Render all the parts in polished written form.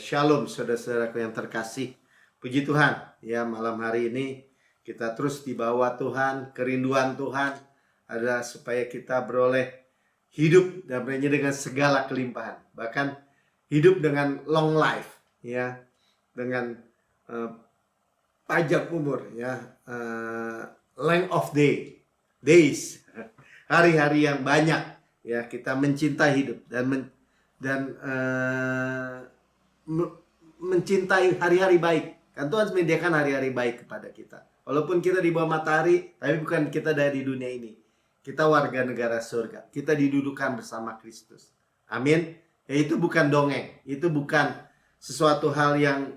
Shalom saudara-saudaraku yang terkasih. Puji Tuhan, ya malam hari ini kita terus dibawa Tuhan, kerinduan Tuhan adalah supaya kita beroleh hidup damainya dengan segala kelimpahan. Bahkan hidup dengan long life, ya, dengan panjang umur, ya, length of days, hari-hari yang banyak, ya, kita mencintai hidup dan mencintai hari-hari baik. Kan Tuhan menyediakan hari-hari baik kepada kita. Walaupun kita di bawah matahari, tapi bukan kita dari dunia ini. Kita warga negara surga. Kita didudukan bersama Kristus. Amin. Ya, itu bukan dongeng. Itu bukan sesuatu hal yang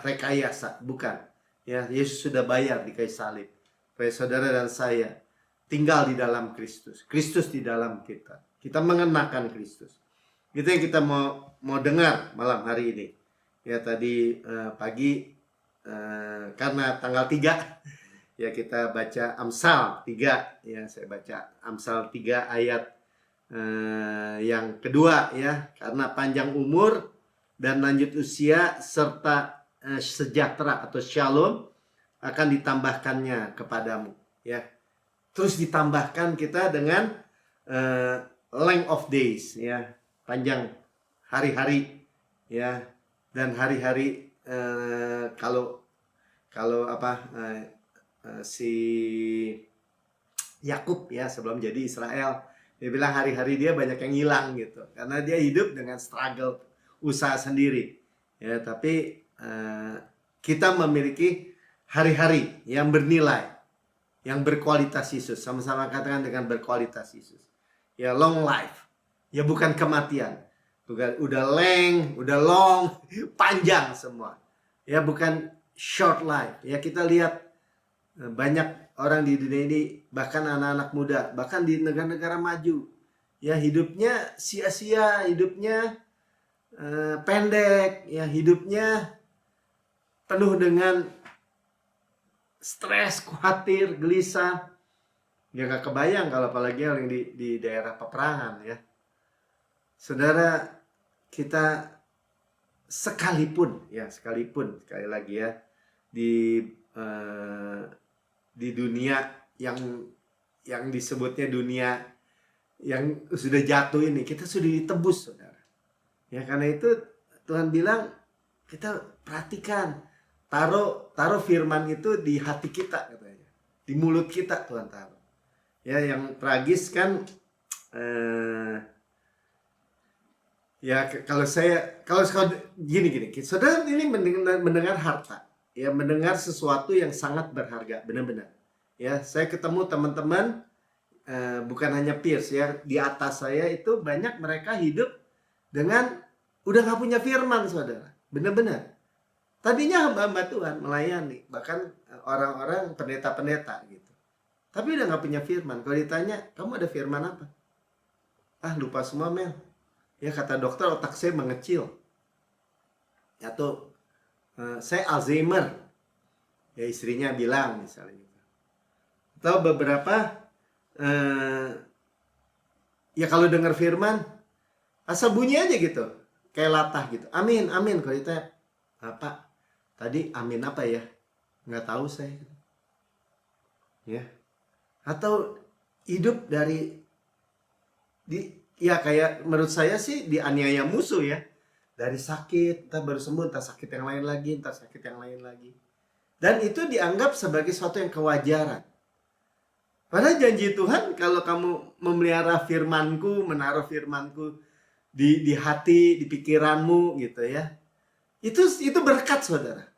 rekayasa. Bukan. Ya, Yesus sudah bayar di kayu salib. Supaya saudara dan saya tinggal di dalam Kristus. Kristus di dalam kita. Kita mengenakan Kristus. Itu yang kita mau dengar malam hari ini. Ya, tadi pagi karena tanggal 3 ya kita baca Amsal 3, ya saya baca Amsal 3 ayat yang kedua, ya, karena panjang umur dan lanjut usia serta sejahtera atau shalom akan ditambahkannya kepadamu, ya. Terus ditambahkan kita dengan length of days, ya, panjang hari-hari, ya, dan hari-hari kalau si Yakub, ya, sebelum jadi Israel, dia bilang hari-hari dia banyak yang hilang gitu karena dia hidup dengan struggle usaha sendiri, ya. Tapi kita memiliki hari-hari yang bernilai, yang berkualitas Yesus. Sama-sama katakan dengan berkualitas Yesus, ya, long life, ya, bukan kematian. Bukan udah long, panjang semua. Ya, bukan short life. Ya, kita lihat banyak orang di dunia ini, bahkan anak-anak muda, bahkan di negara-negara maju, ya, hidupnya sia-sia, hidupnya pendek, ya, hidupnya penuh dengan stres, khawatir, gelisah. Ya, gak kebayang kalau apalagi yang di daerah peperangan, ya. Saudara, kita sekalipun sekali lagi, ya, di dunia yang disebutnya dunia yang sudah jatuh ini, kita sudah ditebus, saudara. Ya, karena itu Tuhan bilang kita perhatikan, taruh firman itu di hati kita, katanya, di mulut kita Tuhan taruh. Ya, yang tragis kan, ya, kalau gini, saudara ini mendengar harta, ya, mendengar sesuatu yang sangat berharga, benar-benar. Ya, saya ketemu teman-teman, bukan hanya peers, ya, di atas saya itu banyak mereka hidup dengan udah gak punya firman, saudara, benar-benar. Tadinya hamba-hamba Tuhan melayani, bahkan orang-orang pendeta-pendeta gitu, tapi udah gak punya firman. Kalau ditanya, kamu ada firman apa? Lupa semua, Mel. Ya, kata dokter, otak saya mengecil. Atau saya Alzheimer. Ya, istrinya bilang misalnya gitu. Atau beberapa ya, kalau dengar firman asal bunyi aja gitu, kayak latah gitu. Amin, amin. Kalau ditanya, Pak, tadi amin apa ya? Nggak tahu saya. Ya. Atau hidup ya, kayak menurut saya sih dianiaya musuh, ya. Dari sakit, entah baru sembuh, entah sakit yang lain lagi, entah sakit yang lain lagi. Dan itu dianggap sebagai sesuatu yang kewajaran. Padahal janji Tuhan, kalau kamu memelihara firman-Ku, menaruh firman-Ku di hati, di pikiranmu gitu, ya. Itu berkat, saudara.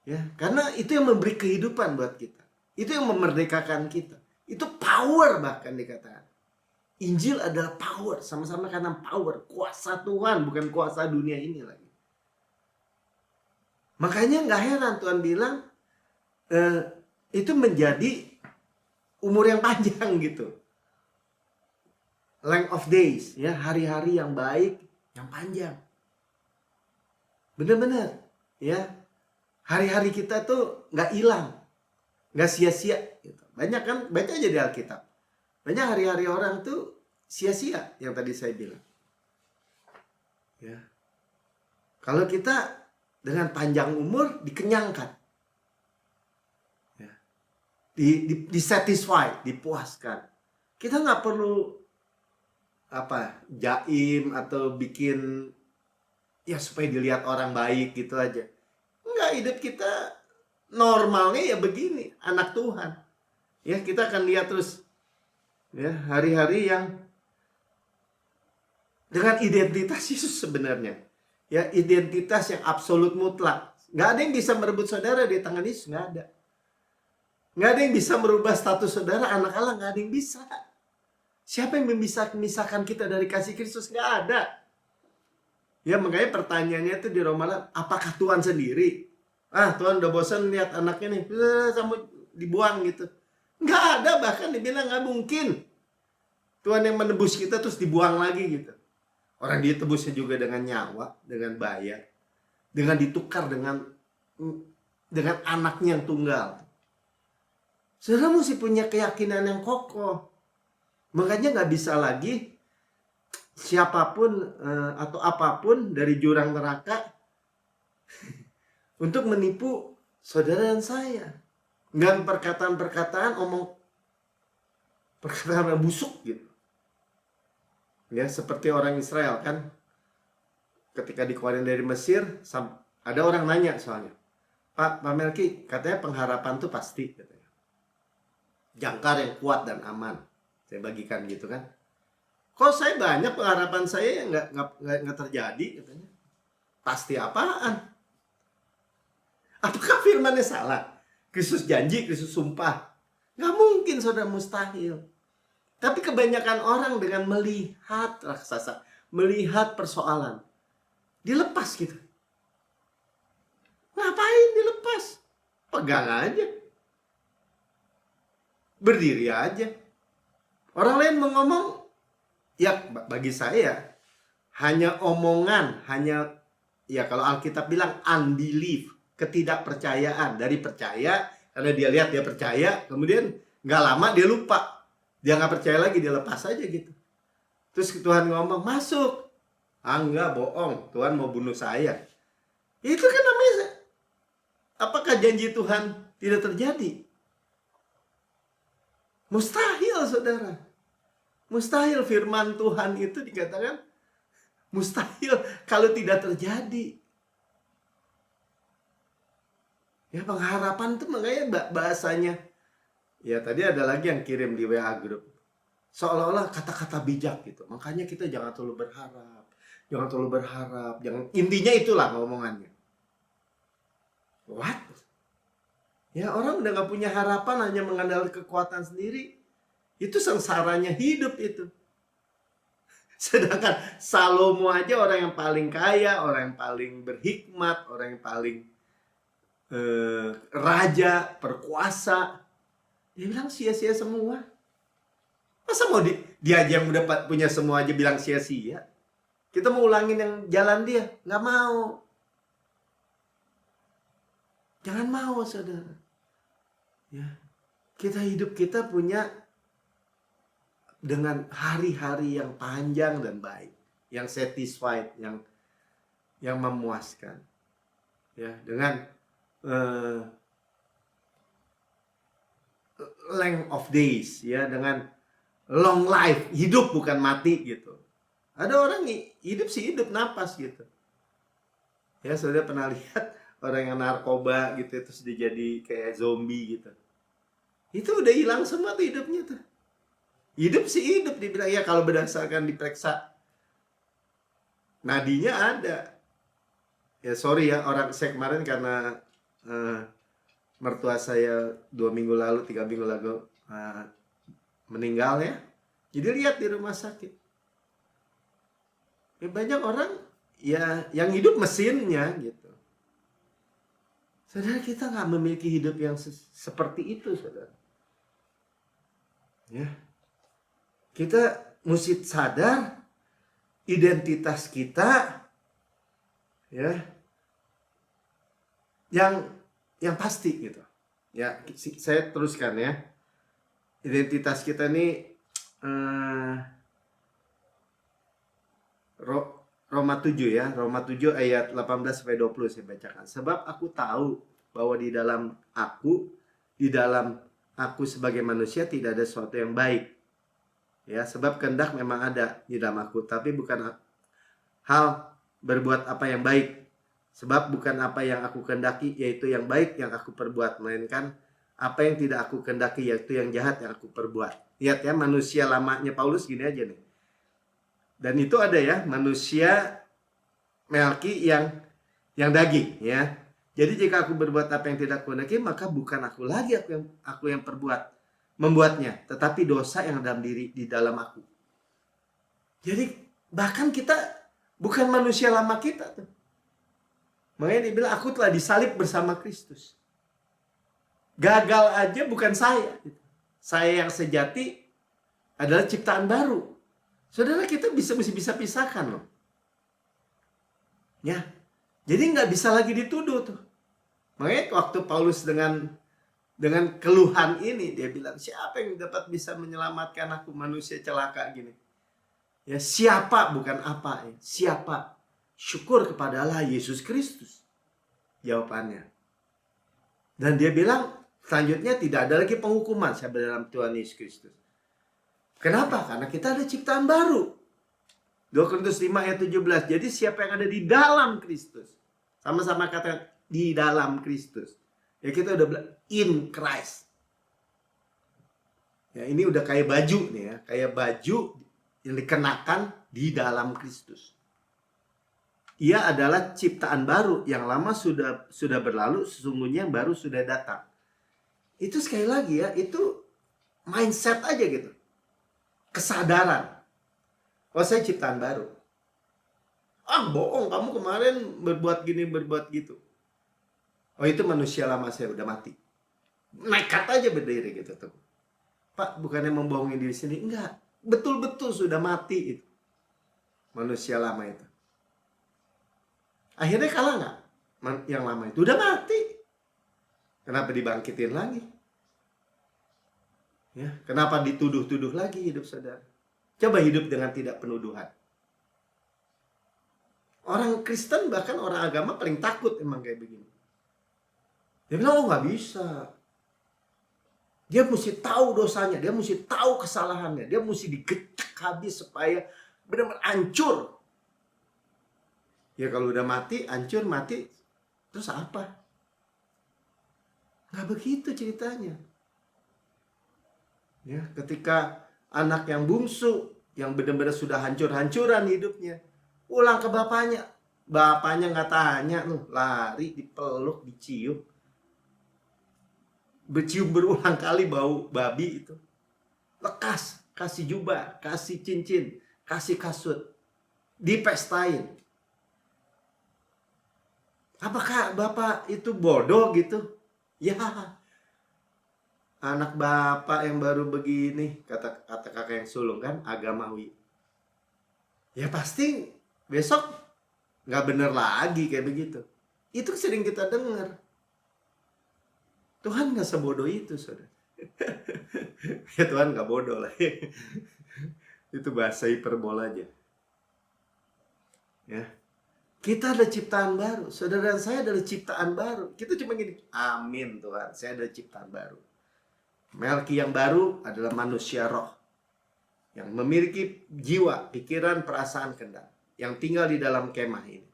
Ya, karena itu yang memberi kehidupan buat kita. Itu yang memerdekakan kita. Itu power, bahkan dikatakan. Injil adalah power, sama-sama karena power, kuasa Tuhan, bukan kuasa dunia ini lagi. Makanya gak heran Tuhan bilang itu menjadi umur yang panjang gitu. Length of days, ya, hari-hari yang baik, yang panjang. Benar-benar, ya. Hari-hari kita tuh gak hilang, gak sia-sia gitu. Banyak kan, baca aja di Alkitab. Banyak hari-hari orang tuh sia-sia yang tadi saya bilang. Ya. Kalau kita dengan panjang umur dikenyangkan, ya, disatisfy, dipuaskan. Kita nggak perlu jaim atau bikin ya supaya dilihat orang baik gitu aja. Enggak, hidup kita normalnya ya begini, anak Tuhan. Ya, kita akan lihat terus ya hari-hari yang dengan identitas Yesus sebenarnya. Ya, identitas yang absolut mutlak. Nggak ada yang bisa merebut saudara di tangan Yesus, nggak ada. Nggak ada yang bisa merubah status saudara anak Allah, nggak ada yang bisa. Siapa yang memisahkan kita dari kasih Kristus? Nggak ada. Ya, makanya pertanyaannya itu di Roma 8, apakah Tuhan sendiri? Tuhan udah bosan lihat anaknya nih, sama dibuang gitu. Nggak ada, bahkan dibilang nggak mungkin. Tuhan yang menebus kita terus dibuang lagi gitu. Orang dia tebusnya juga dengan nyawa, dengan bayar, dengan ditukar dengan anaknya yang tunggal. Saudara mesti punya keyakinan yang kokoh. Makanya nggak bisa lagi siapapun atau apapun dari jurang neraka untuk menipu saudara dan saya. Dengan perkataan-perkataan, perkataan busuk gitu. Ya, seperti orang Israel kan, ketika dikeluarin dari Mesir, ada orang nanya soalnya, Pak Melki, katanya pengharapan tuh pasti, katanya. Jangkar yang kuat dan aman. Saya bagikan gitu kan. Kok saya banyak pengharapan saya yang nggak terjadi, katanya. Pasti apaan? Apakah firmannya salah? Kristus janji, Kristus sumpah. Nggak mungkin, saudara, mustahil. Tapi kebanyakan orang dengan melihat raksasa, melihat persoalan, dilepas gitu. Ngapain dilepas? Pegang aja. Berdiri aja. Orang lain mau ngomong, ya bagi saya, hanya omongan, hanya, ya kalau Alkitab bilang unbelief, ketidakpercayaan. Dari percaya, karena dia lihat dia percaya, kemudian nggak lama dia lupa. Dia nggak percaya lagi, dia lepas aja gitu. Terus Tuhan ngomong, masuk. Enggak, bohong. Tuhan mau bunuh saya. Itu kan namanya, apakah janji Tuhan tidak terjadi? Mustahil, saudara. Mustahil, firman Tuhan itu dikatakan mustahil kalau tidak terjadi. Ya, pengharapan itu makanya bahasanya. Ya, tadi ada lagi yang kirim di WA group. Seolah-olah kata-kata bijak gitu. Makanya kita jangan terlalu berharap. Jangan terlalu berharap. Intinya itulah ngomongannya. What? Ya, orang udah gak punya harapan, hanya mengandalkan kekuatan sendiri. Itu sengsaranya hidup itu. Sedangkan Salomo aja orang yang paling kaya, orang yang paling berhikmat, orang yang paling raja, perkuasa. Dia bilang sia-sia semua. Masa mau dia aja yang udah punya semua aja bilang sia-sia? Kita mau ulangin yang jalan dia? Nggak mau. Jangan mau, saudara. Ya, hidup kita punya dengan hari-hari yang panjang dan baik, yang satisfied, yang memuaskan. Ya, dengan length of days, ya, dengan long life, hidup bukan mati gitu. Ada orang hidup sih hidup napas gitu. Ya, saudara pernah lihat orang yang narkoba gitu terus dia jadi kayak zombie gitu. Itu udah hilang semua tuh hidupnya tuh. Hidup sih hidup, dibilang ya kalau berdasarkan diperiksa nadinya ada. Ya sorry ya, saya kemarin karena mertua saya 2 minggu lalu, 3 minggu lalu meninggal ya. Jadi lihat di rumah sakit. Ya banyak orang ya yang hidup mesinnya gitu. Saudara, kita nggak memiliki hidup yang seperti itu, saudara. Ya. Kita mesti sadar identitas kita, ya, yang pasti gitu. Ya, saya teruskan ya. Identitas kita ini Roma 7 ya, Roma 7 ayat 18 sampai 20 saya bacakan. Sebab aku tahu bahwa di dalam aku sebagai manusia tidak ada sesuatu yang baik. Ya, sebab kehendak memang ada di dalam aku, tapi bukan hal berbuat apa yang baik. Sebab bukan apa yang aku kehendaki yaitu yang baik yang aku perbuat, melainkan apa yang tidak aku kehendaki yaitu yang jahat yang aku perbuat. Lihat ya, manusia lamanya Paulus gini aja nih. Dan itu ada ya, manusia Melki yang daging ya. Jadi jika aku berbuat apa yang tidak kuhendaki, maka bukan aku lagi aku yang membuatnya, tetapi dosa yang dalam diri di dalam aku. Jadi bahkan kita bukan manusia lama kita tuh. Makanya dia bilang aku telah disalib bersama Kristus. Gagal aja bukan saya. Saya yang sejati adalah ciptaan baru. Saudara, kita mesti bisa pisahkan loh. Ya. Jadi nggak bisa lagi dituduh tuh. Makanya waktu Paulus dengan keluhan ini dia bilang, siapa yang dapat bisa menyelamatkan aku, manusia celaka gini. Ya, siapa bukan apa ya. Siapa? Syukur kepada Allah Yesus Kristus. Jawabannya. Dan dia bilang selanjutnya tidak ada lagi penghukuman dalam Tuhan Yesus Kristus. Kenapa? Karena kita ada ciptaan baru. 2 Korintus 5 ayat 17. Jadi siapa yang ada di dalam Kristus. Sama-sama kata di dalam Kristus. Ya kita udah bilang in Christ. Ya ini udah kayak baju nih ya. Kayak baju yang dikenakan di dalam Kristus. Ia adalah ciptaan baru. Yang lama sudah berlalu. Sesungguhnya yang baru sudah datang. Itu sekali lagi ya. Itu mindset aja gitu. Kesadaran. Oh saya ciptaan baru. Bohong, kamu kemarin berbuat gini, berbuat gitu. Oh itu manusia lama saya udah mati. Nekat aja berdiri gitu tuh. Pak, bukannya membohongi diri sendiri. Enggak, betul-betul sudah mati itu. Manusia lama itu. Akhirnya kalah nggak? Yang lama itu udah mati. Kenapa dibangkitin lagi? Ya, kenapa dituduh-tuduh lagi hidup saudara? Coba hidup dengan tidak penuduhan. Orang Kristen bahkan orang agama paling takut emang kayak begini. Dia bilang, nggak bisa. Dia mesti tahu dosanya, dia mesti tahu kesalahannya, dia mesti digecek habis supaya benar-benar hancur. Ya kalau udah mati, hancur, mati, terus apa? Nggak begitu ceritanya. Ya, ketika anak yang bungsu, yang benar-benar sudah hancur-hancuran hidupnya, pulang ke bapaknya. Bapaknya nggak tanya loh, lari, dipeluk, dicium. Bercium berulang kali bau babi itu. Lekas, kasih jubah, kasih cincin, kasih kasut. Dipestain. Apakah bapak itu bodoh gitu? Ya, anak bapak yang baru begini, kata kakak yang sulung kan, agamawi. Ya pasti besok nggak bener lagi kayak begitu. Itu sering kita dengar. Tuhan nggak sebodoh itu, saudara. Ya Tuhan nggak bodoh lah. Itu bahasa hiperbola aja. Ya, kita ada ciptaan baru. Saudara dan saya adalah ciptaan baru. Kita cuma gini, amin Tuhan, saya ada ciptaan baru. Melki yang baru adalah manusia roh. Yang memiliki jiwa, pikiran, perasaan, kehendak. Yang tinggal di dalam kemah ini.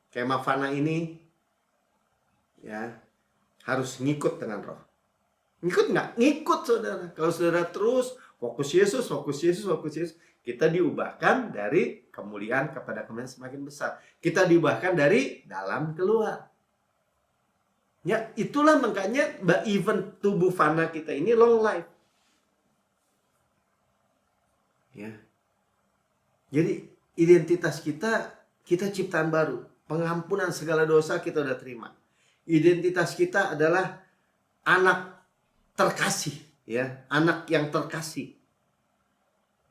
Kemah fana ini ya harus ngikut dengan roh. Ngikut nggak? Ngikut saudara. Kalau saudara terus fokus Yesus, kita diubahkan dari kemuliaan kepada kemuliaan semakin besar. Kita diubahkan dari dalam keluar. Ya, itulah makanya even tubuh fana kita ini long life. Ya. Jadi identitas kita ciptaan baru. Pengampunan segala dosa kita udah terima. Identitas kita adalah anak terkasih, ya, anak yang terkasih.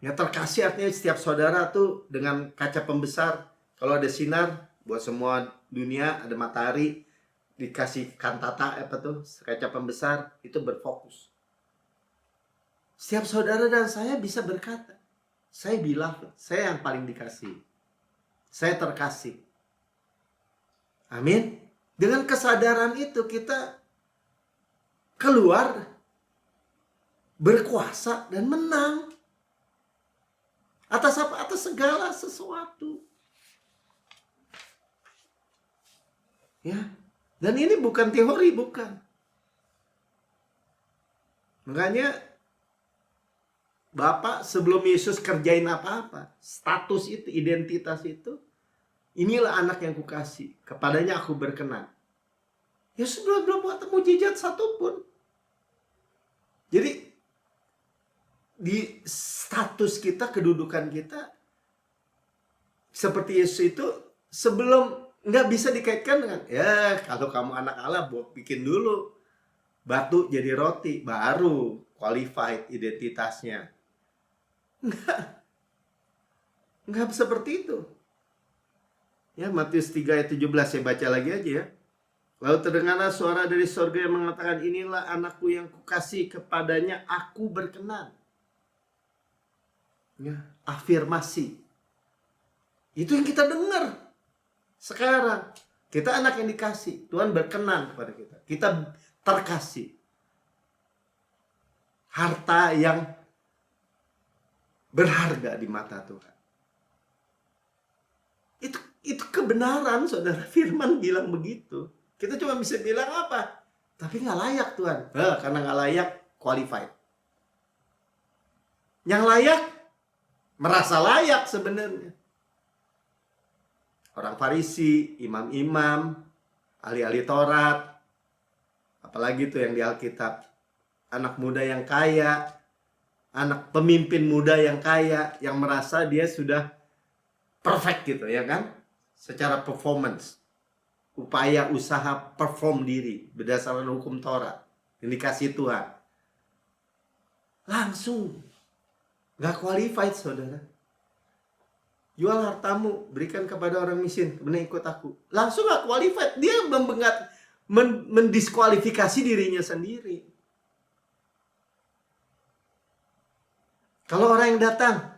Ya, terkasih artinya setiap saudara tuh dengan kaca pembesar, kalau ada sinar buat semua dunia, ada matahari, dikasih kantata apa tuh, kaca pembesar, itu berfokus. Setiap saudara dan saya bisa berkata, saya beloved, saya yang paling dikasih. saya terkasih. Amin. Dengan kesadaran itu kita keluar berkuasa dan menang atas apa? Atas segala sesuatu. Ya. Dan ini bukan teori, bukan. Makanya Bapak sebelum Yesus kerjain apa-apa, status itu, identitas itu, inilah anak yang kukasih, kepadanya aku berkenan. Yesus belum buat mujizat satupun. Jadi di status kita, kedudukan kita seperti Yesus itu sebelum, nggak bisa dikaitkan dengan ya kalau kamu anak Allah bikin dulu batu jadi roti baru qualified identitasnya. Enggak seperti itu. Ya, Matius 3 ayat 17 saya baca lagi aja ya. Lalu terdengarlah suara dari surga yang mengatakan, inilah anakku yang kukasih, kepadanya aku berkenan. Ya, afirmasi. Itu yang kita dengar. Sekarang kita anak yang dikasih, Tuhan berkenan kepada kita. Kita terkasih. Harta yang berharga di mata Tuhan. Itu kebenaran, saudara. Firman bilang begitu. Kita cuma bisa bilang apa? Tapi nggak layak Tuhan. Karena nggak layak, qualified. Yang layak, merasa layak sebenarnya. Orang Farisi, imam-imam, ahli-ahli Taurat, apalagi tuh yang di Alkitab. Anak muda yang kaya, anak pemimpin muda yang kaya, yang merasa dia sudah perfect gitu ya kan, secara performance, upaya usaha perform diri berdasarkan hukum Taurat yang dikasih Tuhan, langsung gak qualified saudara. Jual hartamu, berikan kepada orang miskin, kemudian ikut aku. Langsung gak qualified, dia mendiskualifikasi dirinya sendiri. Kalau orang yang datang,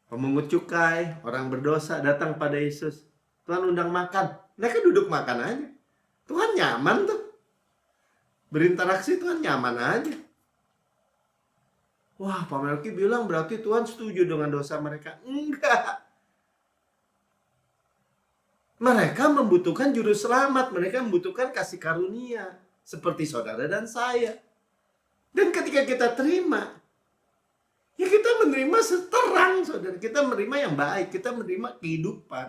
pemungut cukai, orang berdosa datang pada Yesus, Tuhan undang makan, mereka duduk makan aja. Tuhan nyaman tuh. Berinteraksi Tuhan nyaman aja. Wah, Pak Melki bilang berarti Tuhan setuju dengan dosa mereka. Enggak. Mereka membutuhkan juru selamat, mereka membutuhkan kasih karunia seperti saudara dan saya. Dan ketika kita terima, ya kita menerima seterang, saudara. Kita menerima yang baik, kita menerima kehidupan.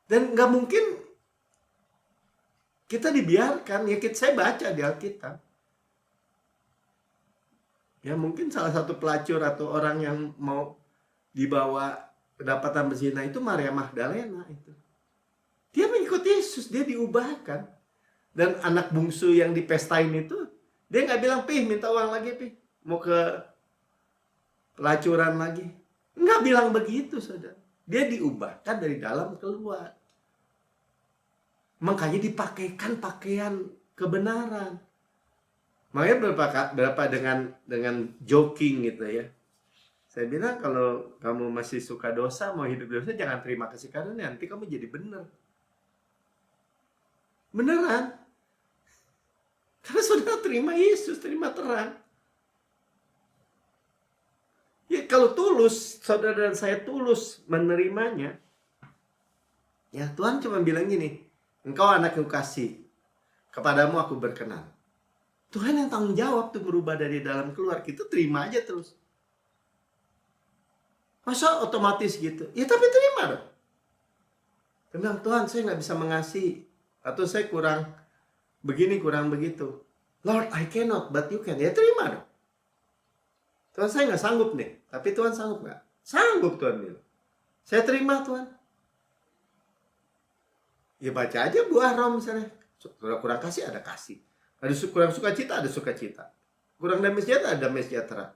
Dan nggak mungkin kita dibiarkan. Ya saya baca di Alkitab. Ya mungkin salah satu pelacur atau orang yang mau dibawa kedapatan berzina itu Maria Magdalena itu. Dia mengikuti Yesus, dia diubahkan. Dan anak bungsu yang dipestain itu, dia nggak bilang, Pih minta uang lagi Pih, mau ke pelacuran lagi. Nggak bilang begitu saudara. Dia diubahkan dari dalam keluar. Makanya dipakaikan pakaian kebenaran. Makanya berapa dengan joking gitu ya. Saya bilang kalau kamu masih suka dosa, mau hidup dosa, jangan terima kasih karunia, nanti kamu jadi benar. Beneran. Karena saudara terima Yesus, terima terang. Ya kalau tulus, saudara dan saya tulus menerimanya, ya Tuhan cuma bilang gini, engkau anak yang kasih, kepadamu aku berkenan. Tuhan yang tanggung jawab tuh merubah dari dalam keluar. Kita terima aja terus. Masa otomatis gitu? Ya tapi terima dong. Dia bilang, Tuhan saya nggak bisa mengasihi. Atau saya kurang begini, kurang begitu. Lord, I cannot, but you can. Ya terima dong. Tuhan saya nggak sanggup nih. Tapi Tuhan sanggup nggak? Sanggup Tuhan bilang. Saya terima Tuhan. Ya baca aja buah roh misalnya. Kurang kasih, ada kasih. Ada kurang sukacita, ada sukacita. Kurang damai sejahtera, ada damai sejahtera.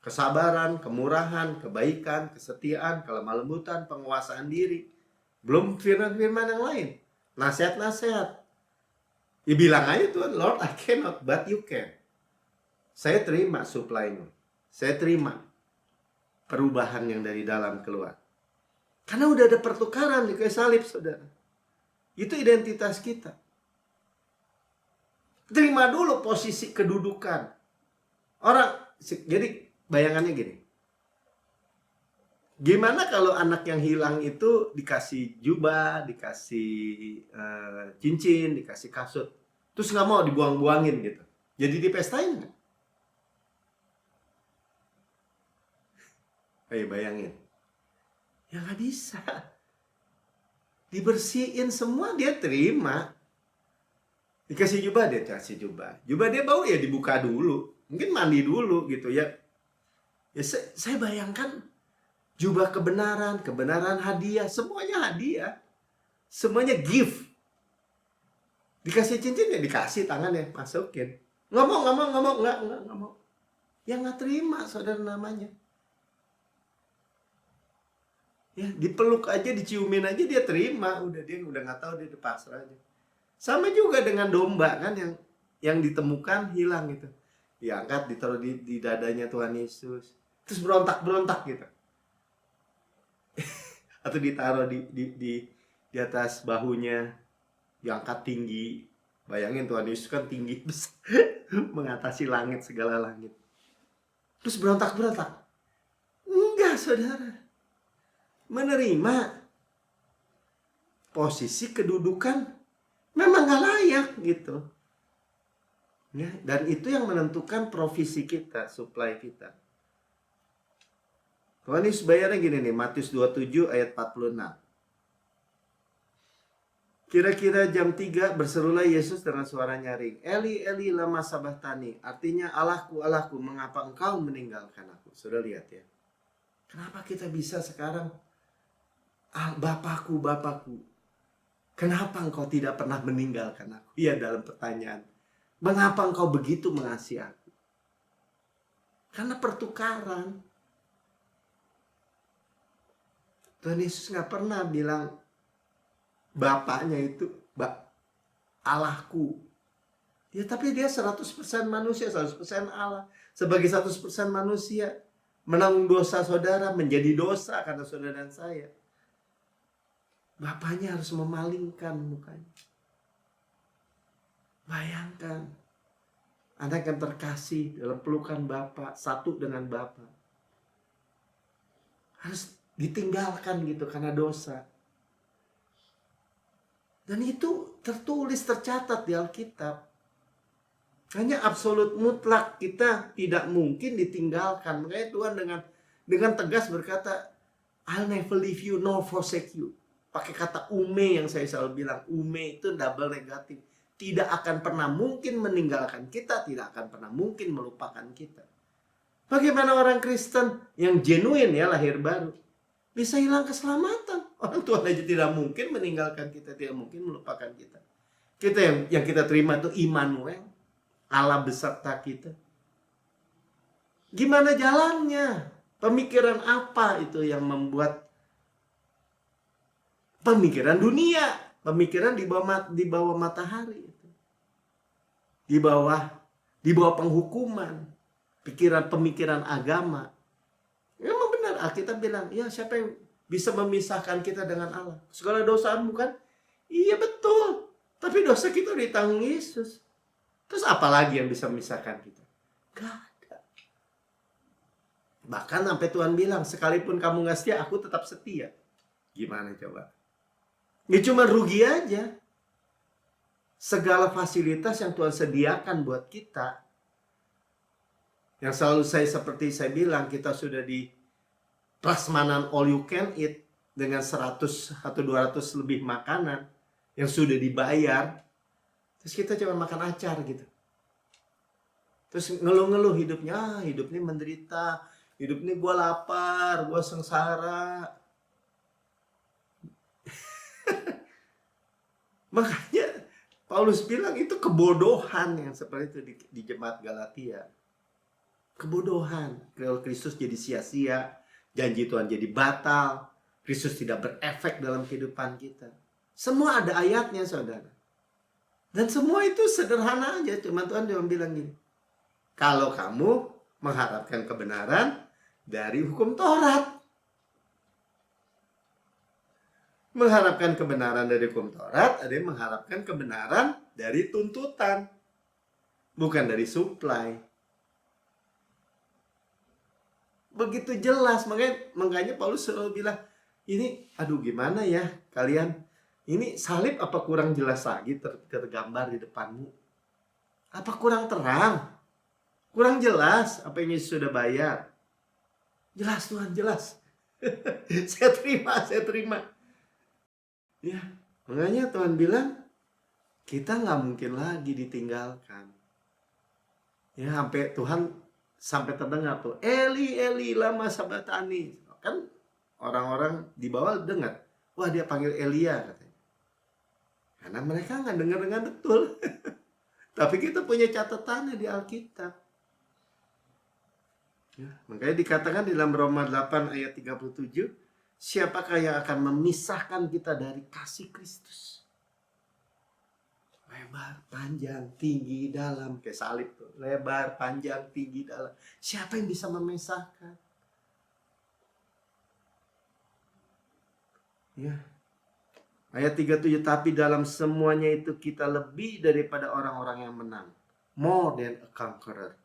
Kesabaran, kemurahan, kebaikan, kesetiaan, kelemah lembutan, penguasaan diri. Belum firman-firman yang lain. Nasihat-nasihat. Ya bilang aja Tuhan, Lord I cannot, but you can. Saya terima supply-mu. Saya terima perubahan yang dari dalam keluar. Karena udah ada pertukaran di kayu salib, saudara. Itu identitas kita. Terima dulu posisi kedudukan. Jadi bayangannya gini. Gimana kalau anak yang hilang itu dikasih jubah, dikasih cincin, dikasih kasut, terus nggak mau dibuang-buangin gitu? Jadi dipestain nggak? Bayangin. Ya nggak bisa. Dibersihin semua dia terima. Dikasih jubah dia kasih jubah. Jubah dia bau ya dibuka dulu. Mungkin mandi dulu gitu ya. Ya saya bayangkan jubah kebenaran hadiah, semuanya hadiah. Semuanya gift. Dikasih cincin ya dikasih tangannya, masukin. Nggak mau. Ya nggak terima, saudara namanya. Ya dipeluk aja, diciumin aja dia terima, dia udah nggak tahu, dia udah pasrah aja. Sama juga dengan domba kan yang ditemukan hilang gitu. Diangkat, ditaruh di dadanya Tuhan Yesus. Terus berontak gitu. Atau ditaruh di atas bahunya, diangkat tinggi. Bayangin Tuhan Yesus kan tinggi besar, mengatasi langit, segala langit. Terus berontak. Enggak, saudara. Menerima posisi kedudukan memang gak layak gitu. Ya, dan itu yang menentukan provisi kita, supply kita. Tuhan Yesus bayarnya gini nih, Matius 27 ayat 46. Kira-kira jam 3 berserulah Yesus dengan suara nyaring, Eli, Eli, lama sabachthani. Artinya, Allahku, Allahku, mengapa engkau meninggalkan aku? Sudah lihat ya. Kenapa kita bisa sekarang, Bapakku, kenapa engkau tidak pernah meninggalkan aku? Iya, dalam pertanyaan. Mengapa engkau begitu mengasihi aku? Karena pertukaran. Tuhan Yesus gak pernah bilang Bapaknya itu Allahku. Ya, tapi dia 100% manusia, 100% Allah. Sebagai 100% manusia, menanggung dosa saudara, menjadi dosa karena saudara dan saya. Bapaknya harus memalingkan mukanya. Bayangkan, anak yang terkasih dalam pelukan Bapa, satu dengan Bapa, harus ditinggalkan gitu karena dosa. Dan itu tertulis, tercatat di Alkitab. Hanya absolut mutlak, kita tidak mungkin ditinggalkan. Makanya Tuhan dengan tegas berkata, I'll never leave you nor forsake you. Pakai kata ume yang saya selalu bilang. Ume itu double negatif. Tidak akan pernah mungkin meninggalkan kita, tidak akan pernah mungkin melupakan kita. Bagaimana orang Kristen yang genuine ya, lahir baru, bisa hilang keselamatan? Orang Tuhan aja tidak mungkin meninggalkan kita, tidak mungkin melupakan kita. Kita yang kita terima itu Immanuel, Allah beserta kita. Gimana jalannya? Pemikiran apa itu yang membuat pemikiran dunia, pemikiran di bawah matahari itu, di bawah penghukuman, pemikiran agama. Memang benar, Alkitab bilang, ya siapa yang bisa memisahkan kita dengan Allah? Segala dosamu kan? Iya betul, tapi dosa kita ditanggung Yesus. Terus apa lagi yang bisa memisahkan kita? Gak ada. Bahkan sampai Tuhan bilang, sekalipun kamu gak setia, aku tetap setia. Gimana coba? Ya cuma rugi aja. Segala fasilitas yang Tuhan sediakan buat kita, yang selalu seperti saya bilang, kita sudah di prasmanan all you can eat dengan 100 atau 200 lebih makanan yang sudah dibayar. Terus kita cuma makan acar gitu. Terus ngeluh-ngeluh hidupnya, hidup ini menderita, hidup ini gue lapar, gue sengsara. Makanya Paulus bilang itu kebodohan yang seperti itu di jemaat Galatia. Kebodohan. Kalau Kristus jadi sia-sia, janji Tuhan jadi batal, Kristus tidak berefek dalam kehidupan kita. Semua ada ayatnya, saudara. Dan semua itu sederhana aja. Cuma Tuhan cuma bilang gini, kalau kamu mengharapkan kebenaran dari hukum Taurat, Mengharapkan kebenaran dari hukum Taurat, ada yang mengharapkan kebenaran dari tuntutan, bukan dari supply. Begitu jelas, makanya Paulus selalu bilang, ini aduh gimana ya kalian, ini salib apa kurang jelas lagi tergambar di depanmu? Apa kurang terang? Kurang jelas apa yang Yesus sudah bayar? Jelas Tuhan, jelas. Saya terima. Ya, makanya Tuhan bilang, kita nggak mungkin lagi ditinggalkan. Ya, sampai terdengar tuh, Eli, Eli, lama sabatani. Kan orang-orang di bawah dengar, wah dia panggil Elia katanya. Karena mereka nggak dengar dengan betul. Tapi kita punya catatannya di Alkitab. Ya, makanya dikatakan di dalam Roma 8 ayat 37, siapakah yang akan memisahkan kita dari kasih Kristus? Lebar, panjang, tinggi, dalam. Kayak salib tuh. Lebar, panjang, tinggi, dalam. Siapa yang bisa memisahkan? Ya. Ayat 37, tapi dalam semuanya itu kita lebih daripada orang-orang yang menang. More than a conqueror.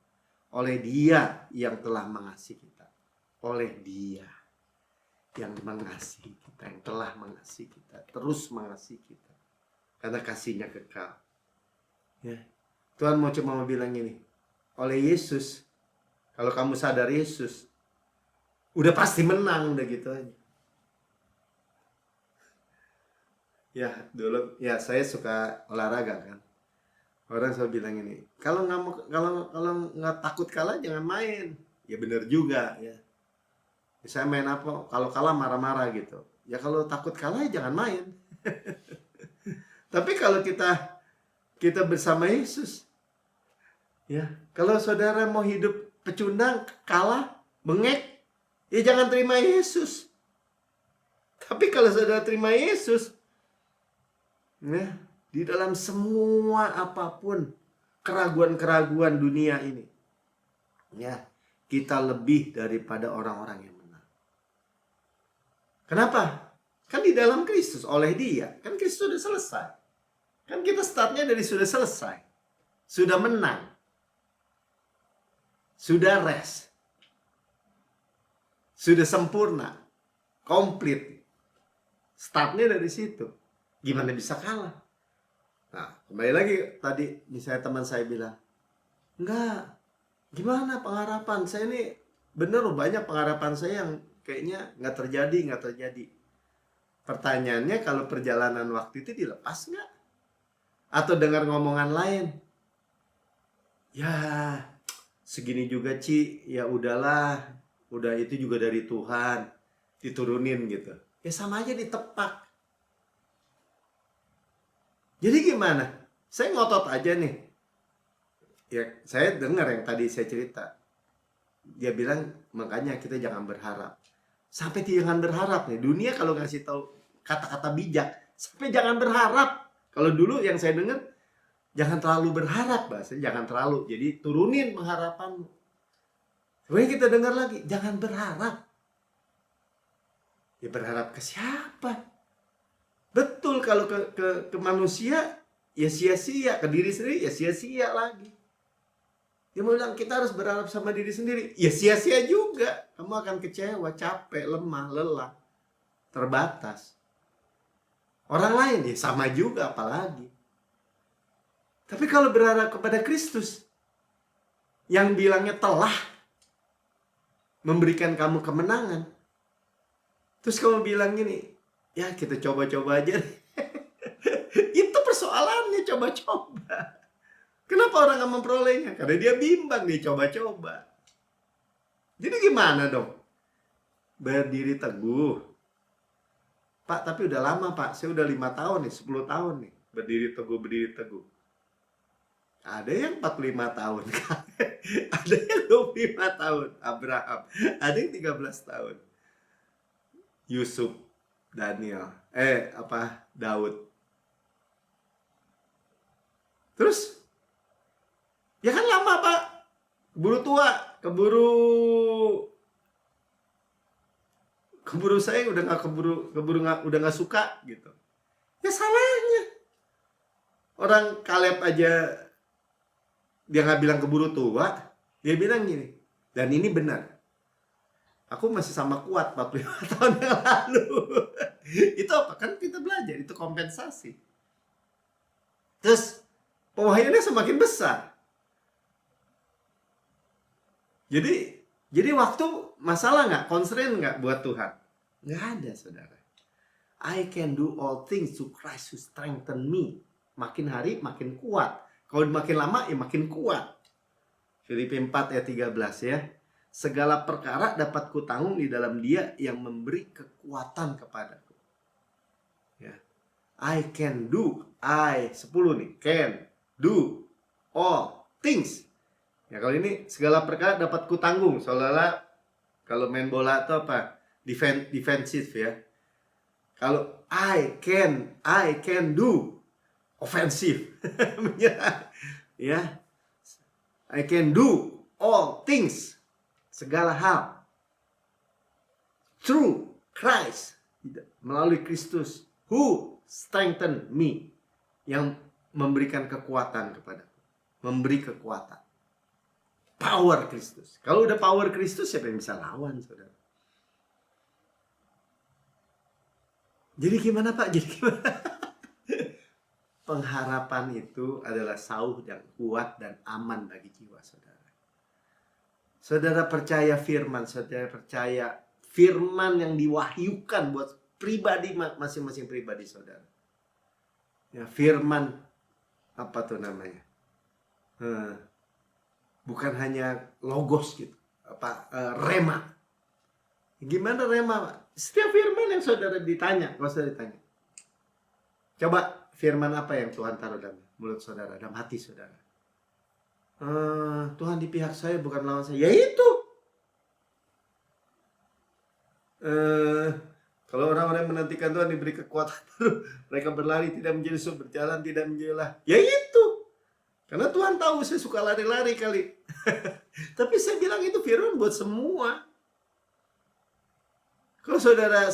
Oleh Dia yang telah mengasihi kita. Oleh Dia yang mengasihi kita, yang telah mengasihi kita, terus mengasihi kita. Karena kasihnya kekal. Ya. Tuhan cuma mau bilang ini, oleh Yesus, kalau kamu sadar Yesus, udah pasti menang, udah gitu aja. Ya, dulu ya saya suka olahraga kan. Orang selalu bilang ini, kalau nggak takut kalah jangan main. Ya benar juga ya. Saya main apa? Kalau kalah marah-marah gitu. Ya kalau takut kalah ya jangan main. Tapi kalau kita bersama Yesus, ya kalau saudara mau hidup pecundang, kalah, bengek, ya jangan terima Yesus. Tapi kalau saudara terima Yesus, ya, di dalam semua apapun keraguan-keraguan dunia ini, ya kita lebih daripada orang-orang yang menang. Kenapa? Kan di dalam Kristus, oleh Dia, kan Kristus sudah selesai. Kan kita startnya dari sudah selesai. Sudah menang. Sudah rest. Sudah sempurna. Komplit. Startnya dari situ. Gimana bisa kalah? Nah, kembali lagi tadi misalnya teman saya bilang, enggak, gimana pengharapan? Saya ini bener loh, banyak pengharapan saya yang kayaknya nggak terjadi. Pertanyaannya, kalau perjalanan waktu itu dilepas nggak? Atau dengar ngomongan lain, ya segini juga Ci, ya udahlah, udah itu juga dari Tuhan, diturunin gitu. Ya sama aja ditepak. Jadi gimana? Saya ngotot aja nih. Ya saya dengar yang tadi saya cerita. Dia bilang makanya kita jangan berharap. Sampai jangan berharap nih. Dunia kalau ngasih tahu kata-kata bijak, sampai jangan berharap. Kalau dulu yang saya dengar, jangan terlalu berharap, bahasanya jangan terlalu. Jadi turunin pengharapanmu. Kemudian kita dengar lagi, jangan berharap. Ya berharap ke siapa? Betul, kalau ke manusia ya sia-sia, ke diri sendiri ya sia-sia lagi. Dia mau bilang kita harus berharap sama diri sendiri, ya sia-sia juga. Kamu akan kecewa, capek, lemah, lelah, terbatas. Orang lain ya sama juga, apalagi. Tapi kalau berharap kepada Kristus yang bilangnya telah memberikan kamu kemenangan, terus kamu bilang gini, ya kita coba-coba aja. Itu persoalannya, coba-coba. Kenapa orang gak memperolehnya? Karena dia bimbang, dia coba-coba. Jadi gimana dong? Berdiri teguh. Pak, tapi udah lama Pak, saya udah 5 tahun nih, 10 tahun nih berdiri teguh. Ada yang 45 tahun, ada yang 25 tahun, Abraham, ada yang 13 tahun, Yusuf, Daniel, Daud. Terus, ya kan lama Pak, keburu tua, keburu Keburu saya udah nggak keburu nggak, udah nggak suka gitu. Ya salahnya. Orang Kaleb aja dia nggak bilang keburu tua, dia bilang gini, dan ini benar. Aku masih sama kuat 45 tahun yang lalu. Itu apa? Kan kita belajar, itu kompensasi. Terus pewahyuannya semakin besar. Jadi waktu masalah nggak? Constraint nggak buat Tuhan? Nggak ada, saudara. I can do all things through Christ who strengthen me. Makin hari makin kuat. Kalau makin lama ya makin kuat. Filipi 4 ayat 13 ya. Segala perkara dapat kutanggung di dalam Dia yang memberi kekuatan kepadaku. Ya. I can do. 10 nih. Can do all things. Ya kalau ini segala perkara dapat kutanggung. Soalnya kalau main bola itu apa? Defensif ya. Kalau I can do offensive. Ya. I can do all things. Segala hal. Through Christ. Melalui Kristus. Who strengthen me. Yang memberikan kekuatan kepadaku. Memberi kekuatan. Power Kristus. Kalau udah power Kristus, siapa yang bisa lawan, saudara? Jadi gimana, Pak? Jadi gimana? Pengharapan itu adalah sauh yang kuat dan aman bagi jiwa saudara. Saudara percaya firman, saudara percaya firman yang diwahyukan buat pribadi masing-masing pribadi saudara. Ya, firman apa tuh namanya? Bukan hanya logos gitu, rema. Gimana rema? Setiap firman yang saudara ditanya, kalau saudara ditanya, coba firman apa yang Tuhan taruh dalam mulut saudara, dalam hati saudara? Tuhan di pihak saya, bukan lawan saya. Ya itu. Kalau orang-orang menantikan Tuhan diberi kekuatan baru, mereka berlari tidak menjadi lesu, berjalan tidak menjadi lelah. Ya itu. Karena Tuhan tahu saya suka lari-lari kali. Tapi saya bilang itu firman buat semua. Kalau saudara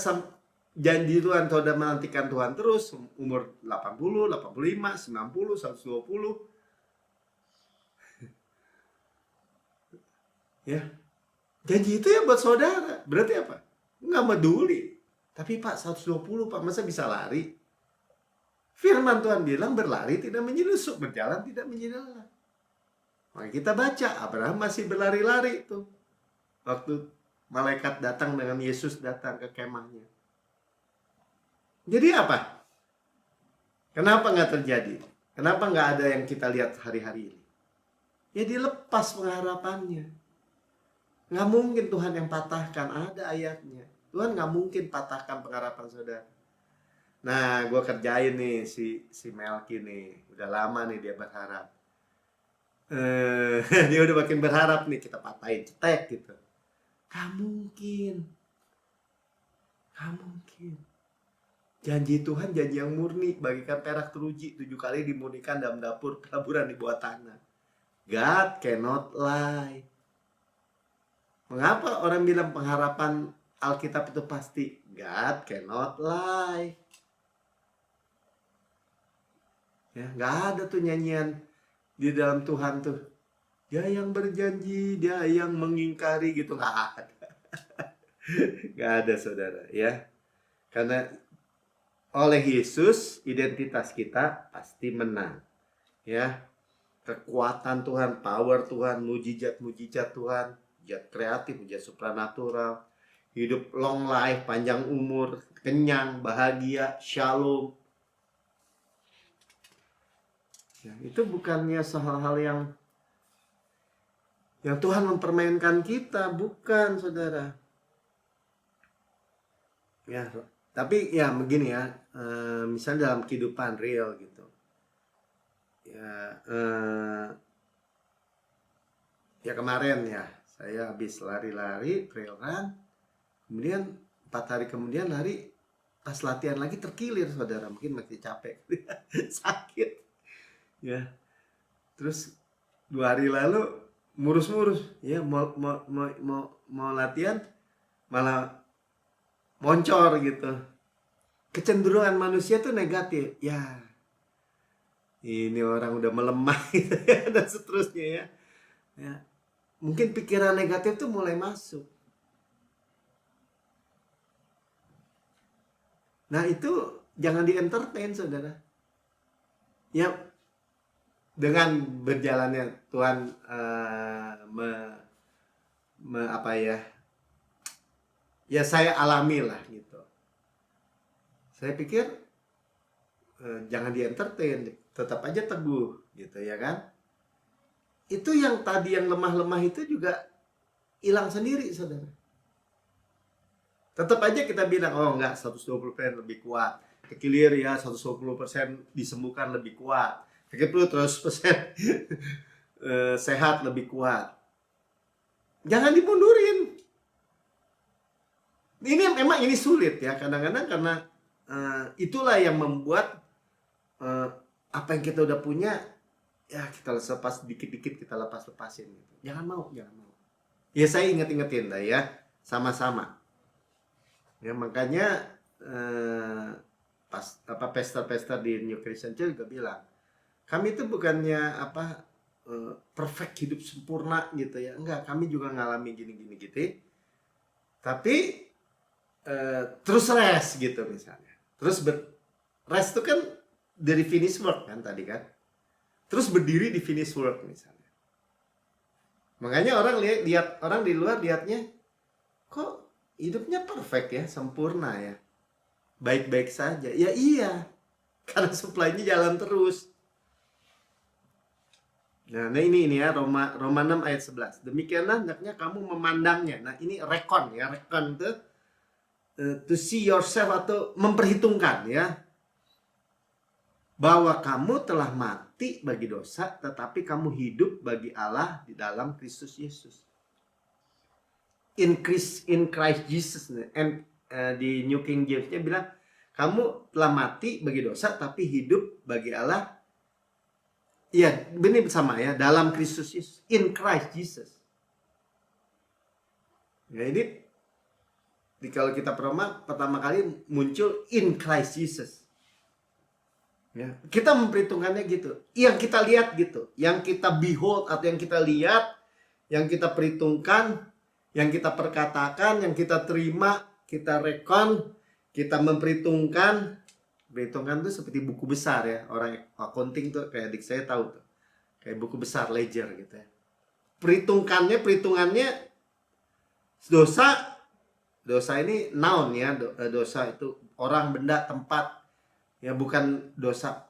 janji Tuhan, saudara menantikan Tuhan terus, umur 80, 85, 90, 120. Ya, janji itu ya buat saudara. Berarti apa? Nggak peduli. Tapi Pak, 120 Pak, masa bisa lari? Firman Tuhan bilang berlari tidak menjadi lesu, berjalan tidak menjadi lelah. Maka kita baca, Abraham masih berlari-lari itu. Waktu malaikat datang dengan Yesus datang ke kemahnya. Jadi apa? Kenapa nggak terjadi? Kenapa nggak ada yang kita lihat hari-hari ini? Ya dilepas pengharapannya. Nggak mungkin Tuhan yang patahkan, ada ayatnya. Tuhan nggak mungkin patahkan pengharapan saudara. Nah, gue kerjain nih si Melki nih. Udah lama nih dia berharap. Dia udah makin berharap nih, kita patahin, cetek gitu. Nggak mungkin. Nggak mungkin. Janji Tuhan, janji yang murni. Bagikan perak teruji 7 kali dimurnikan dalam dapur pelaburan di bawah tanah. God cannot lie. Mengapa orang bilang pengharapan Alkitab itu pasti? God cannot lie. Ya, nggak ada tuh nyanyian di dalam Tuhan tuh. Dia yang berjanji, dia yang mengingkari gitu, nggak ada. Nggak ada saudara ya. Karena oleh Yesus identitas kita pasti menang. Ya. Kekuatan Tuhan, power Tuhan, mujizat-mujizat Tuhan. Mujizat kreatif, mujizat supranatural, hidup long life, panjang umur, kenyang, bahagia, shalom. Ya, itu bukannya hal-hal yang Tuhan mempermainkan kita, bukan saudara. Ya, tapi ya begini ya, misalnya dalam kehidupan real gitu. Ya kemarin ya. Saya habis lari-lari, trail run. Kemudian 4 hari kemudian lari, pas latihan lagi terkilir saudara. Mungkin masih capek. Sakit. Ya. Terus 2 hari lalu murus-murus. Ya, mau latihan malah moncor gitu. Kecenderungan manusia tuh negatif. Ya, ini orang udah melemah gitu ya, dan seterusnya ya. Ya. Mungkin pikiran negatif tuh mulai masuk. Nah, itu jangan di-entertain, saudara. Ya, dengan berjalannya Tuhan apa ya? Ya saya alami lah gitu. Saya pikir jangan di-entertain, tetap aja teguh gitu ya kan. Itu yang tadi yang lemah-lemah itu juga hilang sendiri, saudara. Tetap aja kita bilang, oh enggak, 120% lebih kuat. Kekilir ya, 120% disembuhkan lebih kuat. 30% sehat lebih kuat. Jangan dimundurin. Ini memang ini sulit ya, kadang-kadang karena itulah yang membuat apa yang kita udah punya, ya kita lepas dikit-dikit, kita lepasin gitu. Jangan mau. Ya saya ingetin lah ya, sama-sama. Ya makanya pas pesta di New Christian Church juga bilang, kami itu bukannya perfect, hidup sempurna gitu ya. Enggak, kami juga ngalami gini gitu. Tapi terus rest gitu misalnya. Terus rest itu kan dari finish work kan tadi kan. Terus berdiri di finish work misalnya. Makanya orang lihat orang di luar lihatnya, kok hidupnya perfect ya, sempurna ya, baik-baik saja. Ya iya, karena supply-nya jalan terus. Nah ini ya, Roma 6 ayat 11. Demikianlah hendaknya kamu memandangnya. Nah ini rekon ya, rekon itu to see yourself atau memperhitungkan ya, bahwa kamu telah mati bagi dosa, tetapi kamu hidup bagi Allah di dalam Kristus Yesus. In Christ Jesus, and di New King James-nya bilang kamu telah mati bagi dosa tapi hidup bagi Allah. Iya, benar sama ya, dalam Kristus Yesus, in Christ Jesus. Ya ini kalau kita pertama kali muncul in Christ Jesus. Ya, kita memperhitungkannya gitu. Yang kita lihat gitu, yang kita behold atau yang kita lihat, yang kita perhitungkan, yang kita perkatakan, yang kita terima, kita rekon, kita memperhitungkan. Perhitungkan itu seperti buku besar ya. Orang accounting tuh kayak adik saya tahu tuh. Kayak buku besar, ledger gitu ya. Perhitungannya dosa ini noun ya. Dosa itu orang, benda, tempat. Ya bukan dosa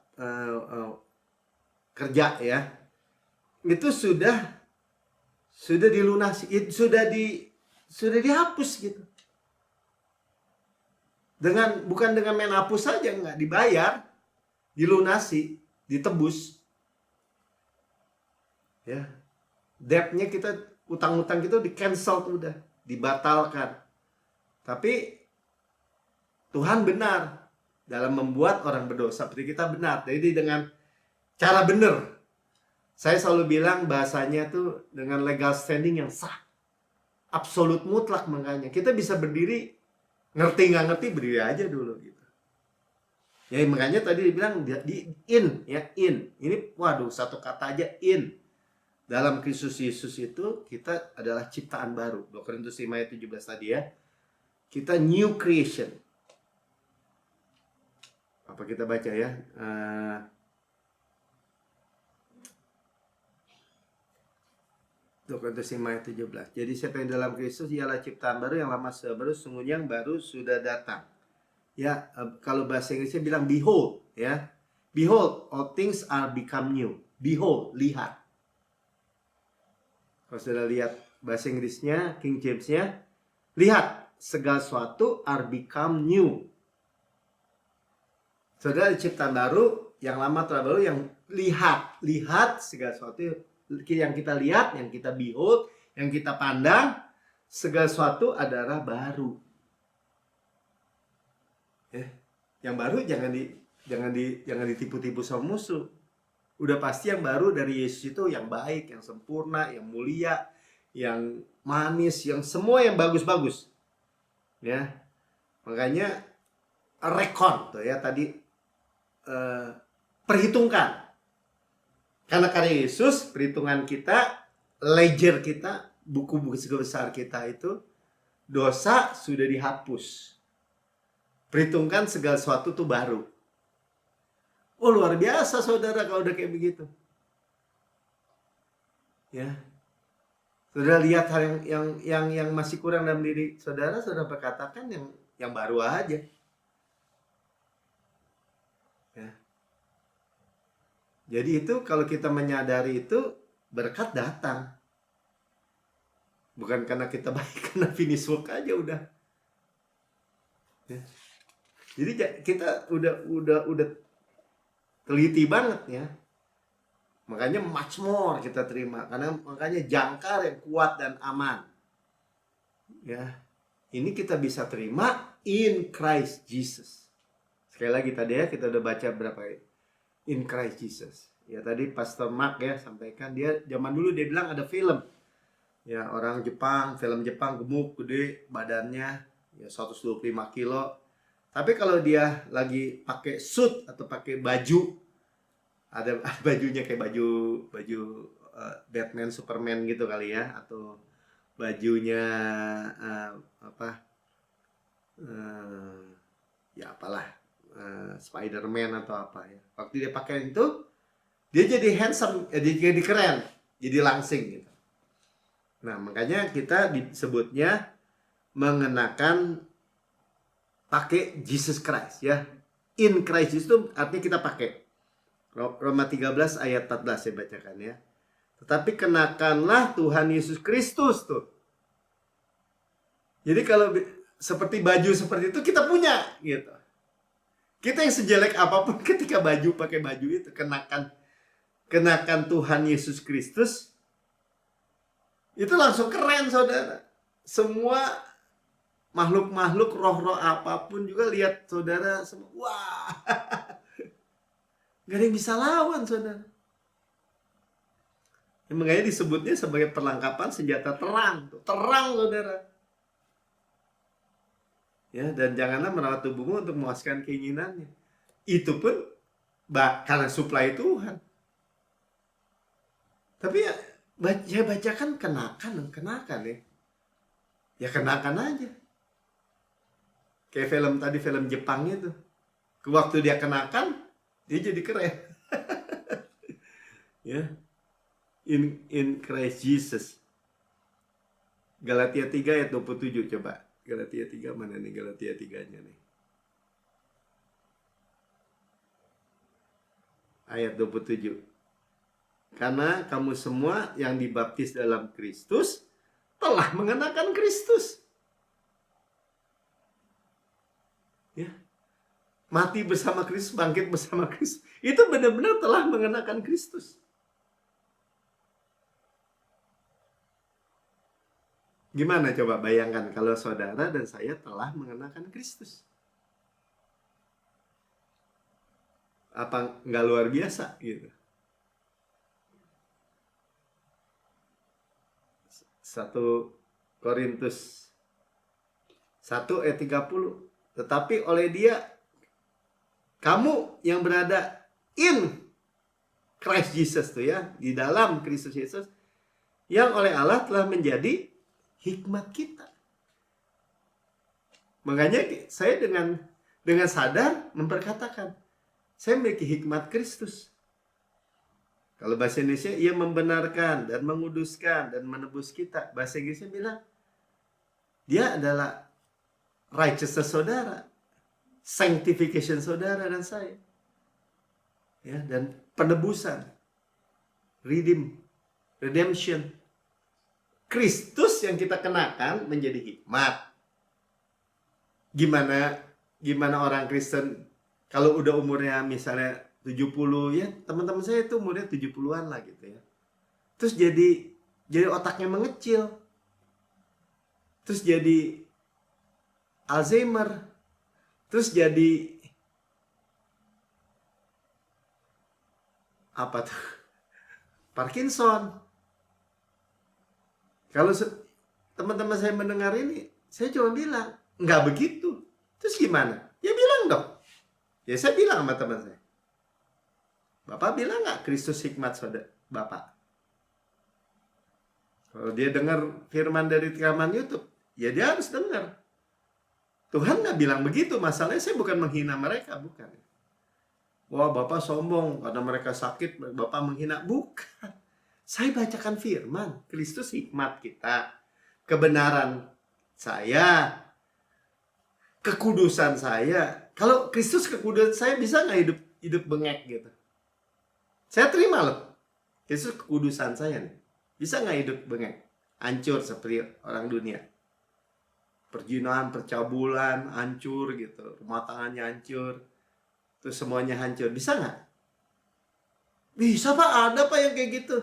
kerja ya. Itu sudah dilunasi, sudah dihapus gitu. Bukan dengan main hapus saja, enggak, dibayar, dilunasi, ditebus. Ya. Debt-nya kita, utang-utang kita di-cancel tuh udah, dibatalkan. Tapi Tuhan benar dalam membuat orang berdosa seperti kita benar. Jadi dengan cara benar. Saya selalu bilang bahasanya tuh dengan legal standing yang sah. Absolut mutlak makanya. Kita bisa berdiri, ngerti nggak ngerti, berdiri aja dulu gitu. Ya makanya tadi dibilang di in ya, in. Ini waduh, satu kata aja, in. Dalam Kristus Yesus itu kita adalah ciptaan baru. 2 Korintus 5 ayat 17 tadi ya. Kita new creation. Apa kita baca ya? 2 Korintus 5 ayat 17. Jadi siapa yang dalam Kristus ialah ciptaan baru, yang lama sudah baru, sungguhnya yang baru sudah datang. Ya, kalau bahasa Inggrisnya bilang behold ya. Behold, all things are become new. Behold, lihat. Kalau sudah lihat bahasa Inggrisnya, King James-nya, lihat, segala sesuatu are become new. Saudara, ciptaan baru, yang lama telah baru, yang lihat segala sesuatu yang kita lihat, yang kita behold, yang kita pandang, segala sesuatu adalah baru. Yang baru jangan ditipu-tipu sama musuh. Udah pasti yang baru dari Yesus itu yang baik, yang sempurna, yang mulia, yang manis, yang semua yang bagus-bagus. Ya. Makanya reckon tuh ya tadi, perhitungkan. Karena karya Yesus, perhitungan kita, ledger kita, buku-buku besar kita itu, dosa sudah dihapus. Perhitungkan segala sesuatu tuh baru. Oh, luar biasa saudara kalau udah kayak begitu. Ya. Saudara lihat hal yang masih kurang dalam diri saudara berkatakan yang baru aja. Ya. Jadi itu kalau kita menyadari itu, berkat datang. Bukan karena kita baik, karena finish work aja udah. Ya. Jadi kita udah teliti banget ya. Makanya much more kita terima, karena makanya jangkar yang kuat dan aman. Ya. Ini kita bisa terima in Christ Jesus. Sekali lagi tadi ya, kita udah baca berapa ya? In Christ Jesus. Ya tadi Pastor Mark ya sampaikan, dia zaman dulu dia bilang ada film. Ya, orang Jepang, film Jepang gemuk, gede badannya, ya 125 kilo. Tapi kalau dia lagi pakai suit atau pakai baju, ada bajunya kayak baju Batman, Superman gitu kali ya, atau bajunya ya apalah, Spider-Man atau apa ya. Waktu dia pakai itu, dia jadi handsome, dia jadi keren, jadi langsing gitu. Nah, makanya kita disebutnya mengenakan pakai Jesus Christ ya. In Christ Jesus itu artinya kita pakai. Roma 13 ayat 14 saya bacakan ya. Tetapi kenakanlah Tuhan Yesus Kristus tuh. Jadi kalau seperti baju seperti itu kita punya gitu. Kita yang sejelek apapun ketika pakai baju itu, kenakan Tuhan Yesus Kristus, itu langsung keren saudara. Semua makhluk-makhluk, roh-roh apapun juga lihat saudara semua. Wah. Gak ada yang bisa lawan saudara. Yang makanya disebutnya sebagai perlengkapan senjata terang. Terang saudara. Ya, dan janganlah merawat tubuhmu untuk memuaskan keinginannya. Itu pun karena suplai Tuhan. Tapi ya bacakan kenakan ya. Ya kenakan aja. Kayak film tadi, film Jepang itu. Waktu dia kenakan, dia jadi keren. Ya. In Christ Jesus. Galatia 3 ayat 27 coba. Galatia 3 mana nih Galatia 3-nya nih? Ayat 27. Karena kamu semua yang dibaptis dalam Kristus telah mengenakan Kristus. Ya. Mati bersama Kristus, bangkit bersama Kristus. Itu benar-benar telah mengenakan Kristus. Gimana coba bayangkan kalau saudara dan saya telah mengenakan Kristus? Apa nggak luar biasa gitu? 1 Korintus 1 ayat 30. Tetapi oleh dia, kamu yang berada in Christ Jesus tuh ya, di dalam Kristus Yesus, yang oleh Allah telah menjadi hikmat kita. Makanya saya dengan sadar memperkatakan, saya memiliki hikmat Kristus. Kalau bahasa Indonesia, ia membenarkan dan menguduskan dan menebus kita. Bahasa Inggrisnya bilang, dia adalah righteousness saudara, sanctification saudara dan saya. Ya, dan penebusan, redemption. Kristus yang kita kenakan menjadi hikmat. Gimana orang Kristen kalau udah umurnya misalnya 70 ya, teman-teman saya itu umurnya 70-an lah gitu ya. Terus jadi otaknya mengecil. Terus jadi Alzheimer. Terus jadi apa tuh? Parkinson. Kalau teman-teman saya mendengar ini, saya cuma bilang, nggak begitu. Terus gimana? Ya bilang dong. Ya saya bilang sama teman saya. Bapak bilang nggak Kristus hikmat saudara Bapak? Kalau dia dengar firman dari rekaman YouTube, ya dia harus dengar. Tuhan nggak bilang begitu. Masalahnya saya bukan menghina mereka, bukan. Wah, Bapak sombong karena mereka sakit, Bapak menghina. Bukan. Saya bacakan firman. Kristus hikmat kita. Kebenaran saya. Kekudusan saya. Kalau Kristus kekudusan saya, bisa nggak hidup bengek gitu? Saya terima loh. Kristus kekudusan saya nih. Bisa nggak hidup bengek? Hancur seperti orang dunia. Perjinahan, percabulan, hancur gitu. Rumah tangannya hancur. Terus semuanya hancur. Bisa nggak? Bisa Pak, ada Pak yang kayak gitu.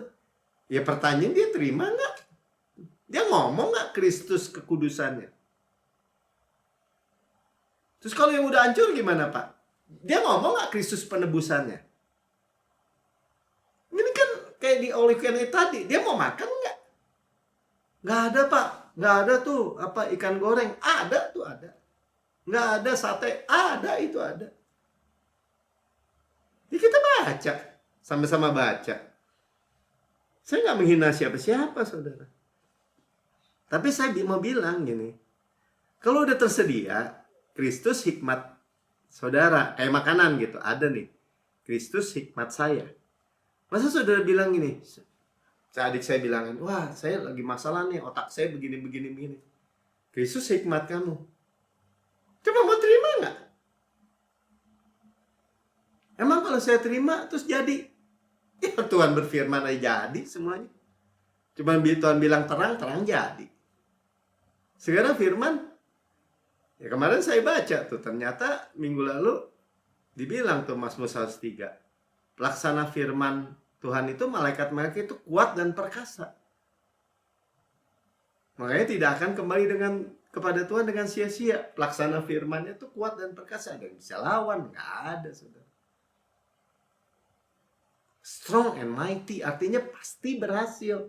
Ya pertanyaan dia terima nggak? Dia ngomong nggak Kristus kekudusannya? Terus kalau yang udah hancur gimana Pak? Dia ngomong nggak Kristus penebusannya? Ini kan kayak di all you can eat tadi. Dia mau makan nggak? Nggak ada Pak. Nggak ada tuh apa ikan goreng. Ada tuh ada. Nggak ada sate. Ada itu ada. Ya kita baca. Sama-sama baca. Saya nggak menghina siapa-siapa saudara. Tapi saya mau bilang gini. Kalau udah tersedia Kristus hikmat saudara. Kayak makanan gitu. Ada nih. Kristus hikmat saya. Masa saudara bilang gini. Adik saya bilang, wah saya lagi masalah nih. Otak saya begini. Kristus hikmat kamu. Coba mau terima nggak? Emang kalau saya terima terus jadi? Ya Tuhan berfirman aja jadi semuanya. Cuma Tuhan bilang terang jadi. Sekarang firman, ya kemarin saya baca tuh, ternyata minggu lalu dibilang tuh Mazmur 103. Pelaksana firman Tuhan itu, malaikat-malaikat itu kuat dan perkasa. Makanya tidak akan kembali kepada Tuhan dengan sia-sia. Pelaksana firmannya itu kuat dan perkasa. Ada yang bisa lawan? Nggak ada saudara. Strong and mighty artinya pasti berhasil.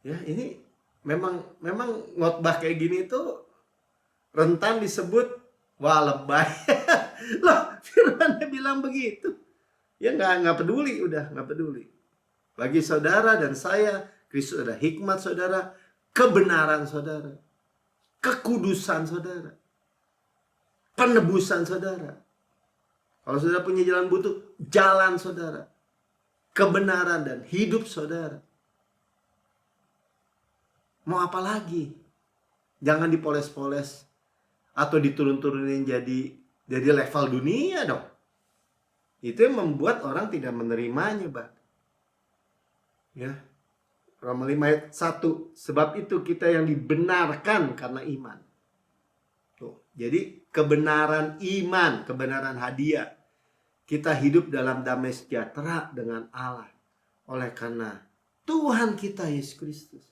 Ya, ini memang ngotbah kayak gini tuh rentan disebut wah lebay. Loh, firmannya bilang begitu. Ya nggak peduli, udah nggak peduli. Bagi saudara dan saya, Kristus ada hikmat saudara, kebenaran saudara, kekudusan saudara, penebusan saudara. Kalau saudara punya jalan buntu, jalan saudara, kebenaran dan hidup saudara. Mau apa lagi? Jangan dipoles-poles atau diturun-turunin jadi level dunia dong. Itu yang membuat orang tidak menerimanya, Bang. Ya. Roma 5 ayat 1. Sebab itu kita yang dibenarkan karena iman. Tuh. Jadi kebenaran iman, kebenaran hadiah. Kita hidup dalam damai sejahtera dengan Allah. Oleh karena Tuhan kita Yesus Kristus.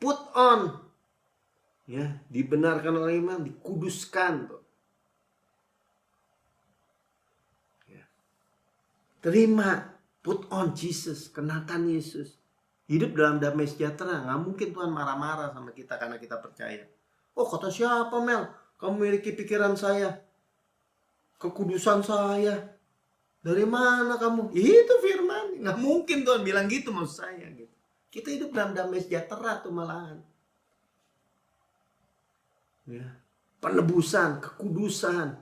Put on. Ya, dibenarkan oleh iman, dikuduskan tuh. Ya. Terima, put on Jesus, kenakan Yesus. Hidup dalam damai sejahtera. Nggak mungkin Tuhan marah-marah sama kita karena kita percaya. Oh, kata siapa Mel? Kamu memiliki pikiran saya, kekudusan saya. Dari mana kamu? Itu firman. Nggak mungkin Tuhan bilang gitu maksud saya gitu. Kita hidup dalam damai sejahtera tuh malahan. Ya. Penebusan, kekudusan.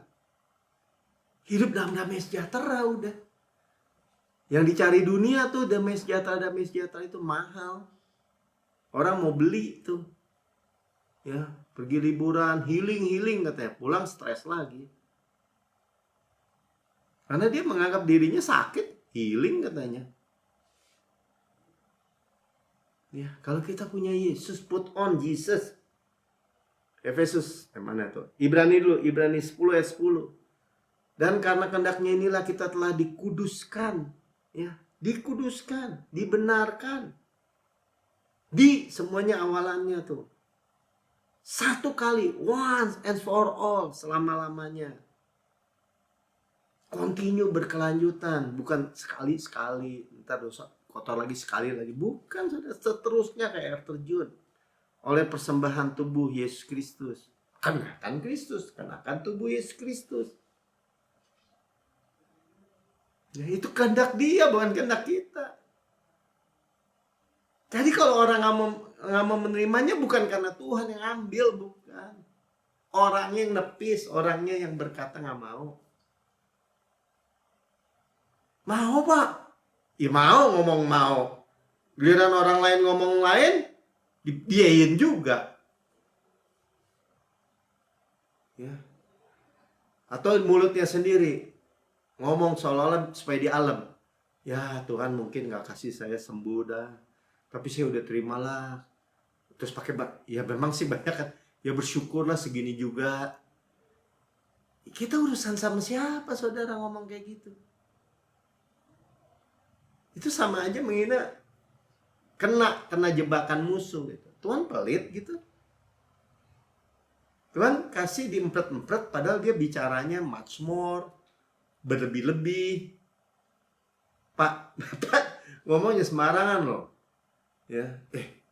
Hidup dalam damai sejahtera udah. Yang dicari dunia tuh damai sejahtera itu mahal. Orang mau beli tuh. Ya, pergi liburan, healing katanya, pulang stres lagi. Karena dia menganggap dirinya sakit, healing katanya. Ya, kalau kita punya Yesus, put on Jesus. Efesus, mana tuh? Ibrani dulu, Ibrani 10 ayat 10. Dan karena kehendaknya inilah kita telah dikuduskan, ya, dikuduskan, dibenarkan. Di semuanya awalannya tuh. Satu kali, once and for all, selama-lamanya. Continue berkelanjutan, bukan sekali-sekali, ntar dosa kotor lagi sekali lagi, bukan, sudah seterusnya kayak air terjun. oleh persembahan tubuh Yesus Kristus. Kenakan Kristus, kenakan tubuh Yesus Kristus. Ya, itu kehendak Dia, bukan kehendak kita. Jadi kalau orang nggak mau menerimanya bukan karena Tuhan yang ambil, bukan. Orangnya yang nepis, orangnya yang berkata nggak mau. Mau Pak? Ya mau, ngomong mau. Giliran orang lain ngomong lain, diain juga. Ya. Atau mulutnya sendiri ngomong seolah-olah supaya dialem. Ya Tuhan mungkin nggak kasih saya sembuh dah, tapi saya udah terimalah. Terus pakai ya memang sih banyak kan. Ya bersyukurlah segini juga. Kita urusan sama siapa saudara ngomong kayak gitu? Itu sama aja menghina, kena jebakan musuh gitu. Tuhan pelit gitu. Tuhan kasih diempret-empret padahal dia bicaranya much more, berlebih-lebih. Pak, Bapak ngomongnya sembarangan loh. Ya,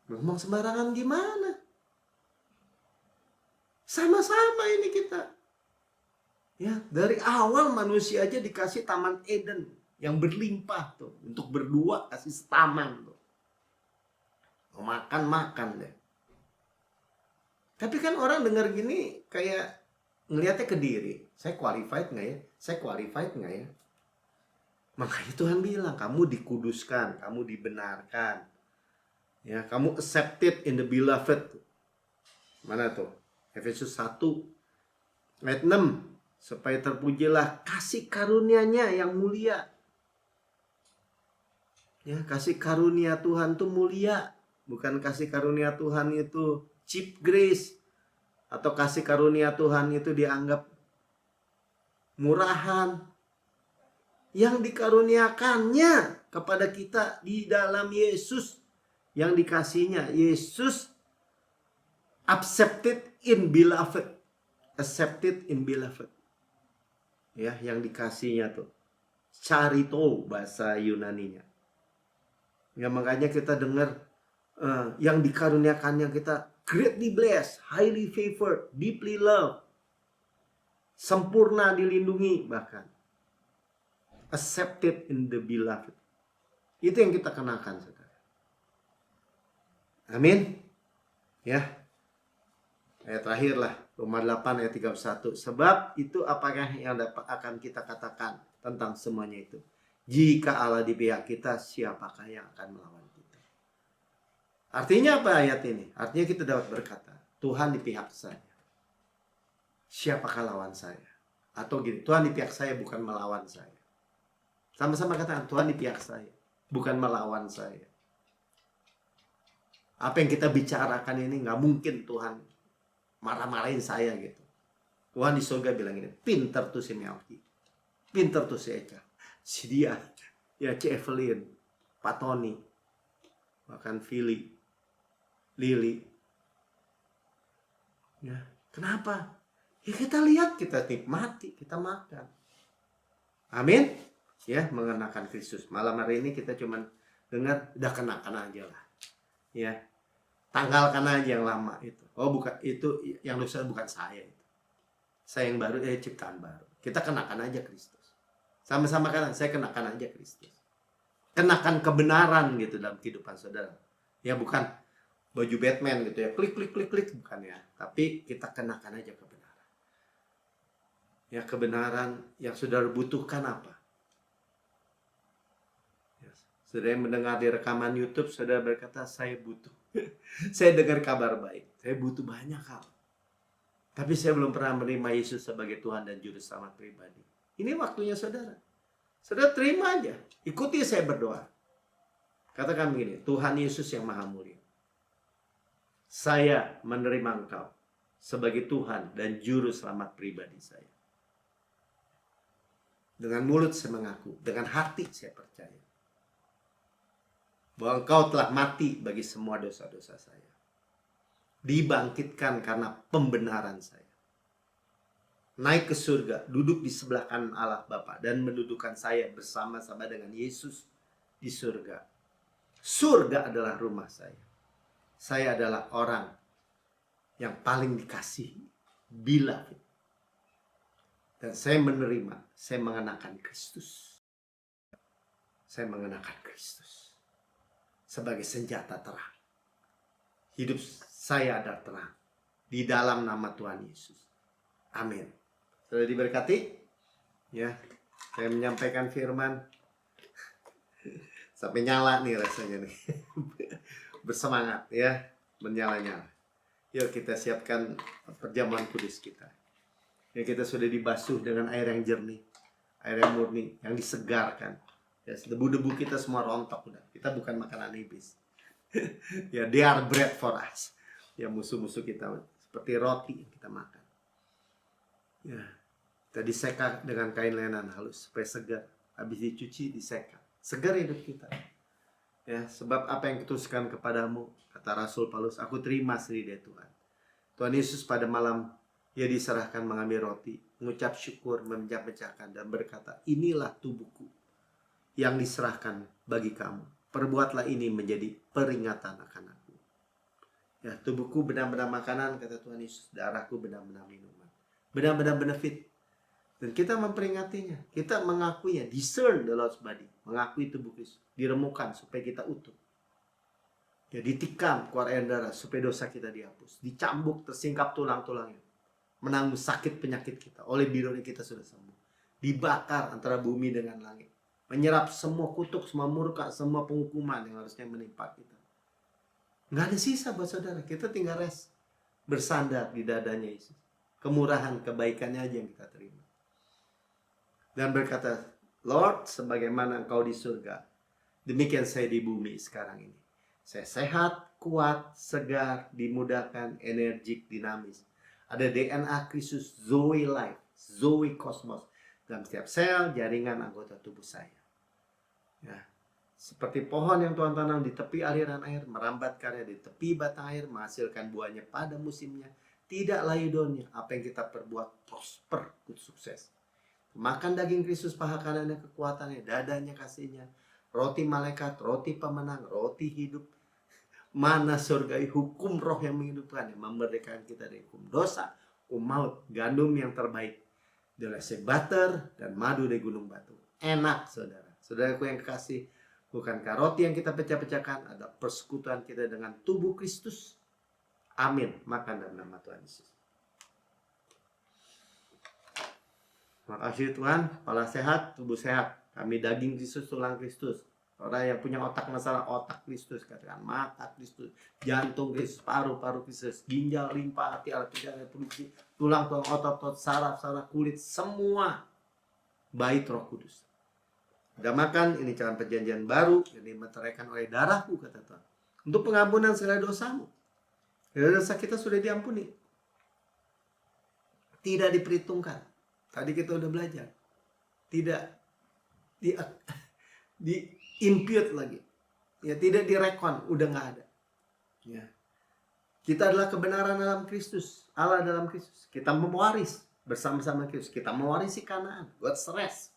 ngomong sembarangan gimana? Sama-sama ini kita. Ya, dari awal manusia aja dikasih Taman Eden yang berlimpah tuh, untuk berdua kasih setaman tuh. Mau makan deh. Tapi kan orang dengar gini kayak ngelihatnya ke diri. Saya qualified nggak ya? Saya qualified nggak ya? Makanya Tuhan bilang, kamu dikuduskan, kamu dibenarkan. Ya, kamu accepted in the beloved. Mana tuh? Efesus 1 ayat 6. Supaya terpujilah kasih karunia-Nya yang mulia. Ya, kasih karunia Tuhan tuh mulia. Bukan kasih karunia Tuhan itu cheap grace. Atau kasih karunia Tuhan itu dianggap murahan. Yang dikaruniakannya kepada kita di dalam Yesus. Yang dikasihnya. Yesus accepted in beloved. Accepted in beloved. Ya, yang dikasihnya tuh. Charito bahasa Yunaninya. Ya, makanya kita dengar yang dikaruniakannya kita greatly blessed, highly favored, deeply loved. Sempurna dilindungi bahkan. Accepted in the beloved. Itu yang kita kenakan, saudara. Amin. Ya. Ayat terakhir lah, Roma 8 ayat 31. Sebab itu apakah yang akan kita katakan tentang semuanya itu? Jika Allah di pihak kita, siapakah yang akan melawan kita? Artinya apa ayat ini? Artinya kita dapat berkata, Tuhan di pihak saya. Siapakah lawan saya? Atau gini, Tuhan di pihak saya bukan melawan saya. Sama-sama katakan, Tuhan di pihak saya, bukan melawan saya. Apa yang kita bicarakan ini gak mungkin Tuhan marah-marahin saya gitu. Tuhan di surga bilang ini, pinter tuh si Melki, pinter tuh si Eka, si dia, ya si Evelyn, Pak Tony, bahkan Philly, Lily. Ya, kenapa? Ya kita lihat, kita nikmati, kita makan. Amin. Ya, mengenakan Kristus. Malam hari ini kita cuman dengar, udah kenakan aja lah. Ya, tanggalkan aja yang lama itu. Oh bukan, itu yang dosa bukan saya itu. Saya yang baru, ciptaan baru. Kita kenakan aja Kristus. Sama-sama kan, saya kenakan aja Kristus. Kenakan kebenaran gitu dalam kehidupan saudara. Ya bukan baju Batman gitu ya, klik bukan ya. Tapi kita kenakan aja kebenaran. Ya kebenaran yang saudara butuhkan apa? Ya, saudara yang mendengar di rekaman YouTube, saudara berkata saya butuh. Saya dengar kabar baik. Saya butuh banyak hal. Tapi saya belum pernah menerima Yesus sebagai Tuhan dan Juru Selamat pribadi. Ini waktunya saudara. Saudara terima aja. Ikuti saya berdoa. Katakan begini, Tuhan Yesus yang Maha Mulia. Saya menerima Engkau sebagai Tuhan dan Juru Selamat pribadi saya. Dengan mulut saya mengaku, dengan hati saya percaya bahwa Engkau telah mati bagi semua dosa-dosa saya. Dibangkitkan karena pembenaran saya. Naik ke surga, duduk di sebelah kanan Allah Bapa dan mendudukkan saya bersama-sama dengan Yesus di surga. Surga adalah rumah saya. Saya adalah orang yang paling dikasihi, beloved. Dan saya menerima, saya mengenakan Kristus. Saya mengenakan Kristus sebagai senjata terang. Hidup saya ada terang di dalam nama Tuhan Yesus. Amin. Sudah diberkati? Ya, saya menyampaikan firman sampai nyala nih rasanya nih. Bersemangat ya, menyala-nyala. Yuk kita siapkan perjamuan kudus kita. Ya, kita sudah dibasuh dengan air yang jernih, air yang murni, yang disegarkan. Ya, debu-debu kita semua rontok udah. Kita bukan makanan iblis. Ya, they are bread for us. Ya, musuh-musuh kita seperti roti yang kita makan. Ya, kita diseka dengan kain lenan halus supaya segar. Habis dicuci, diseka. Segar hidup kita. Ya, sebab apa yang kutuliskan kepadamu, kata Rasul Paulus, aku terima sendiri dari Tuhan. Tuhan Yesus pada malam Ia diserahkan mengambil roti, mengucap syukur, memecah-mecahkan dan berkata, inilah tubuhku yang diserahkan bagi kamu. Perbuatlah ini menjadi peringatan akan aku. Ya, tubuhku benar-benar makanan, kata Tuhan Yesus. Darahku benar-benar minuman. Benar-benar benefit. Dan kita memperingatinya. Kita mengakuinya. Discern the Lord's body. Mengakui tubuh Kristus. Diremukkan supaya kita utuh. Ya, ditikam keluar air darah supaya dosa kita dihapus. Dicambuk, tersingkap tulang-tulangnya. Menanggung sakit penyakit kita. Oleh birunya kita sudah sembuh. Dibakar antara bumi dengan langit. Menyerap semua kutuk, semua murka, semua penghukuman yang harusnya menimpa kita. Nggak ada sisa buat saudara. Kita tinggal rest. Bersandar di dadanya Yesus. Kemurahan, kebaikannya aja yang kita terima. Dan berkata, Lord, sebagaimana Engkau di surga, demikian saya di bumi sekarang ini. Saya sehat, kuat, segar, dimudahkan, energik, dinamis. Ada DNA Kristus, Zoe Life, Zoe Cosmos dalam setiap sel, jaringan, anggota tubuh saya. Ya, seperti pohon yang Tuhan tanam di tepi aliran air, merambat karya di tepi batang air, menghasilkan buahnya pada musimnya, tidak layu daunnya. Apa yang kita perbuat prosper, sukses. Makan daging Kristus, paha kanannya kekuatannya, dadanya kasihnya, roti malaikat, roti pemenang, roti hidup. Mana surgai, hukum roh yang menghidupkan, yang memerdekakan kita dari hukum dosa, hukum maut, gandum yang terbaik, delese butter dan madu dari gunung batu. Enak saudara. Saudaraku yang kekasih, bukankah roti yang kita pecah-pecahkan ada persekutuan kita dengan tubuh Kristus? Amin. Makan dalam nama Tuhan Yesus. Makasih Tuhan, kepala sehat, tubuh sehat. Kami daging Kristus, tulang Kristus. Orang yang punya otak masalah, otak Kristus, katakan mata Kristus, jantung Kristus, paru-paru Kristus, ginjal, limpa, hati, alat pencernaan, reproduksi, tulang-tulang, otot-otot, saraf-saraf, kulit, semua baik Roh Kudus. Udah makan, ini jalan perjanjian baru yang dimeteraikan oleh darahku, kata Tuhan, untuk pengampunan segala dosamu. Segala dosa kita sudah diampuni, tidak diperhitungkan. Tadi kita udah belajar, tidak di impute lagi, ya, tidak direkon, udah nggak ada. Ya, kita adalah kebenaran dalam Kristus, Allah dalam Kristus. Kita mewaris bersama-sama Kristus. Kita mewarisi Kanaan, God's rest,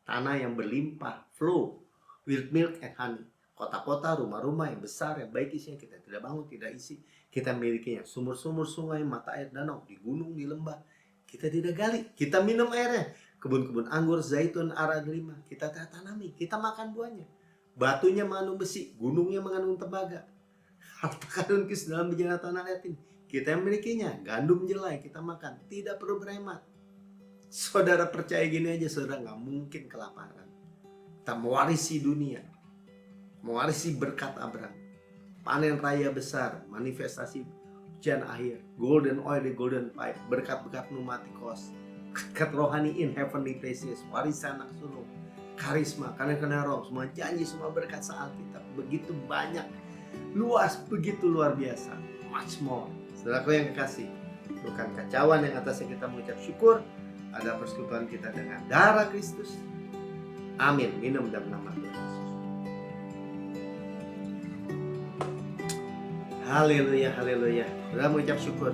tanah yang berlimpah, flow with milk and honey. Kota-kota, rumah-rumah yang besar, yang baik isinya, kita tidak bangun, tidak isi. Kita milikinya sumur-sumur, sungai, mata air, danau, di gunung, di lembah. Kita tidak gali, kita minum airnya. Kebun-kebun anggur, zaitun, ara, delima, kita tanami, kita makan buahnya. Batunya mengandung besi, gunungnya mengandung tembaga. Harta karun Kristus dalam bejana tanah yatim, kita yang milikinya. Gandum jelai kita makan, tidak perlu berhemat. Saudara percaya gini aja, saudara nggak mungkin kelaparan. Kita mewarisi dunia, mewarisi berkat Abraham, panen raya besar, manifestasi hujan akhir, golden oil di golden pipe, berkat-berkat pneumatikos, berkat rohani in heavenly places, warisan anak sulung, karisma, karena roh, semua janji, semua berkat Alkitab, begitu banyak, luas, begitu luar biasa, much more. Saudaraku yang kekasih, bukan kacauan yang atasnya kita mengucap syukur, ada persekutuan kita dengan darah Kristus. Amin. Minum dalam nama Tuhan Yesus. Haleluya, haleluya. Saudara mengucap syukur.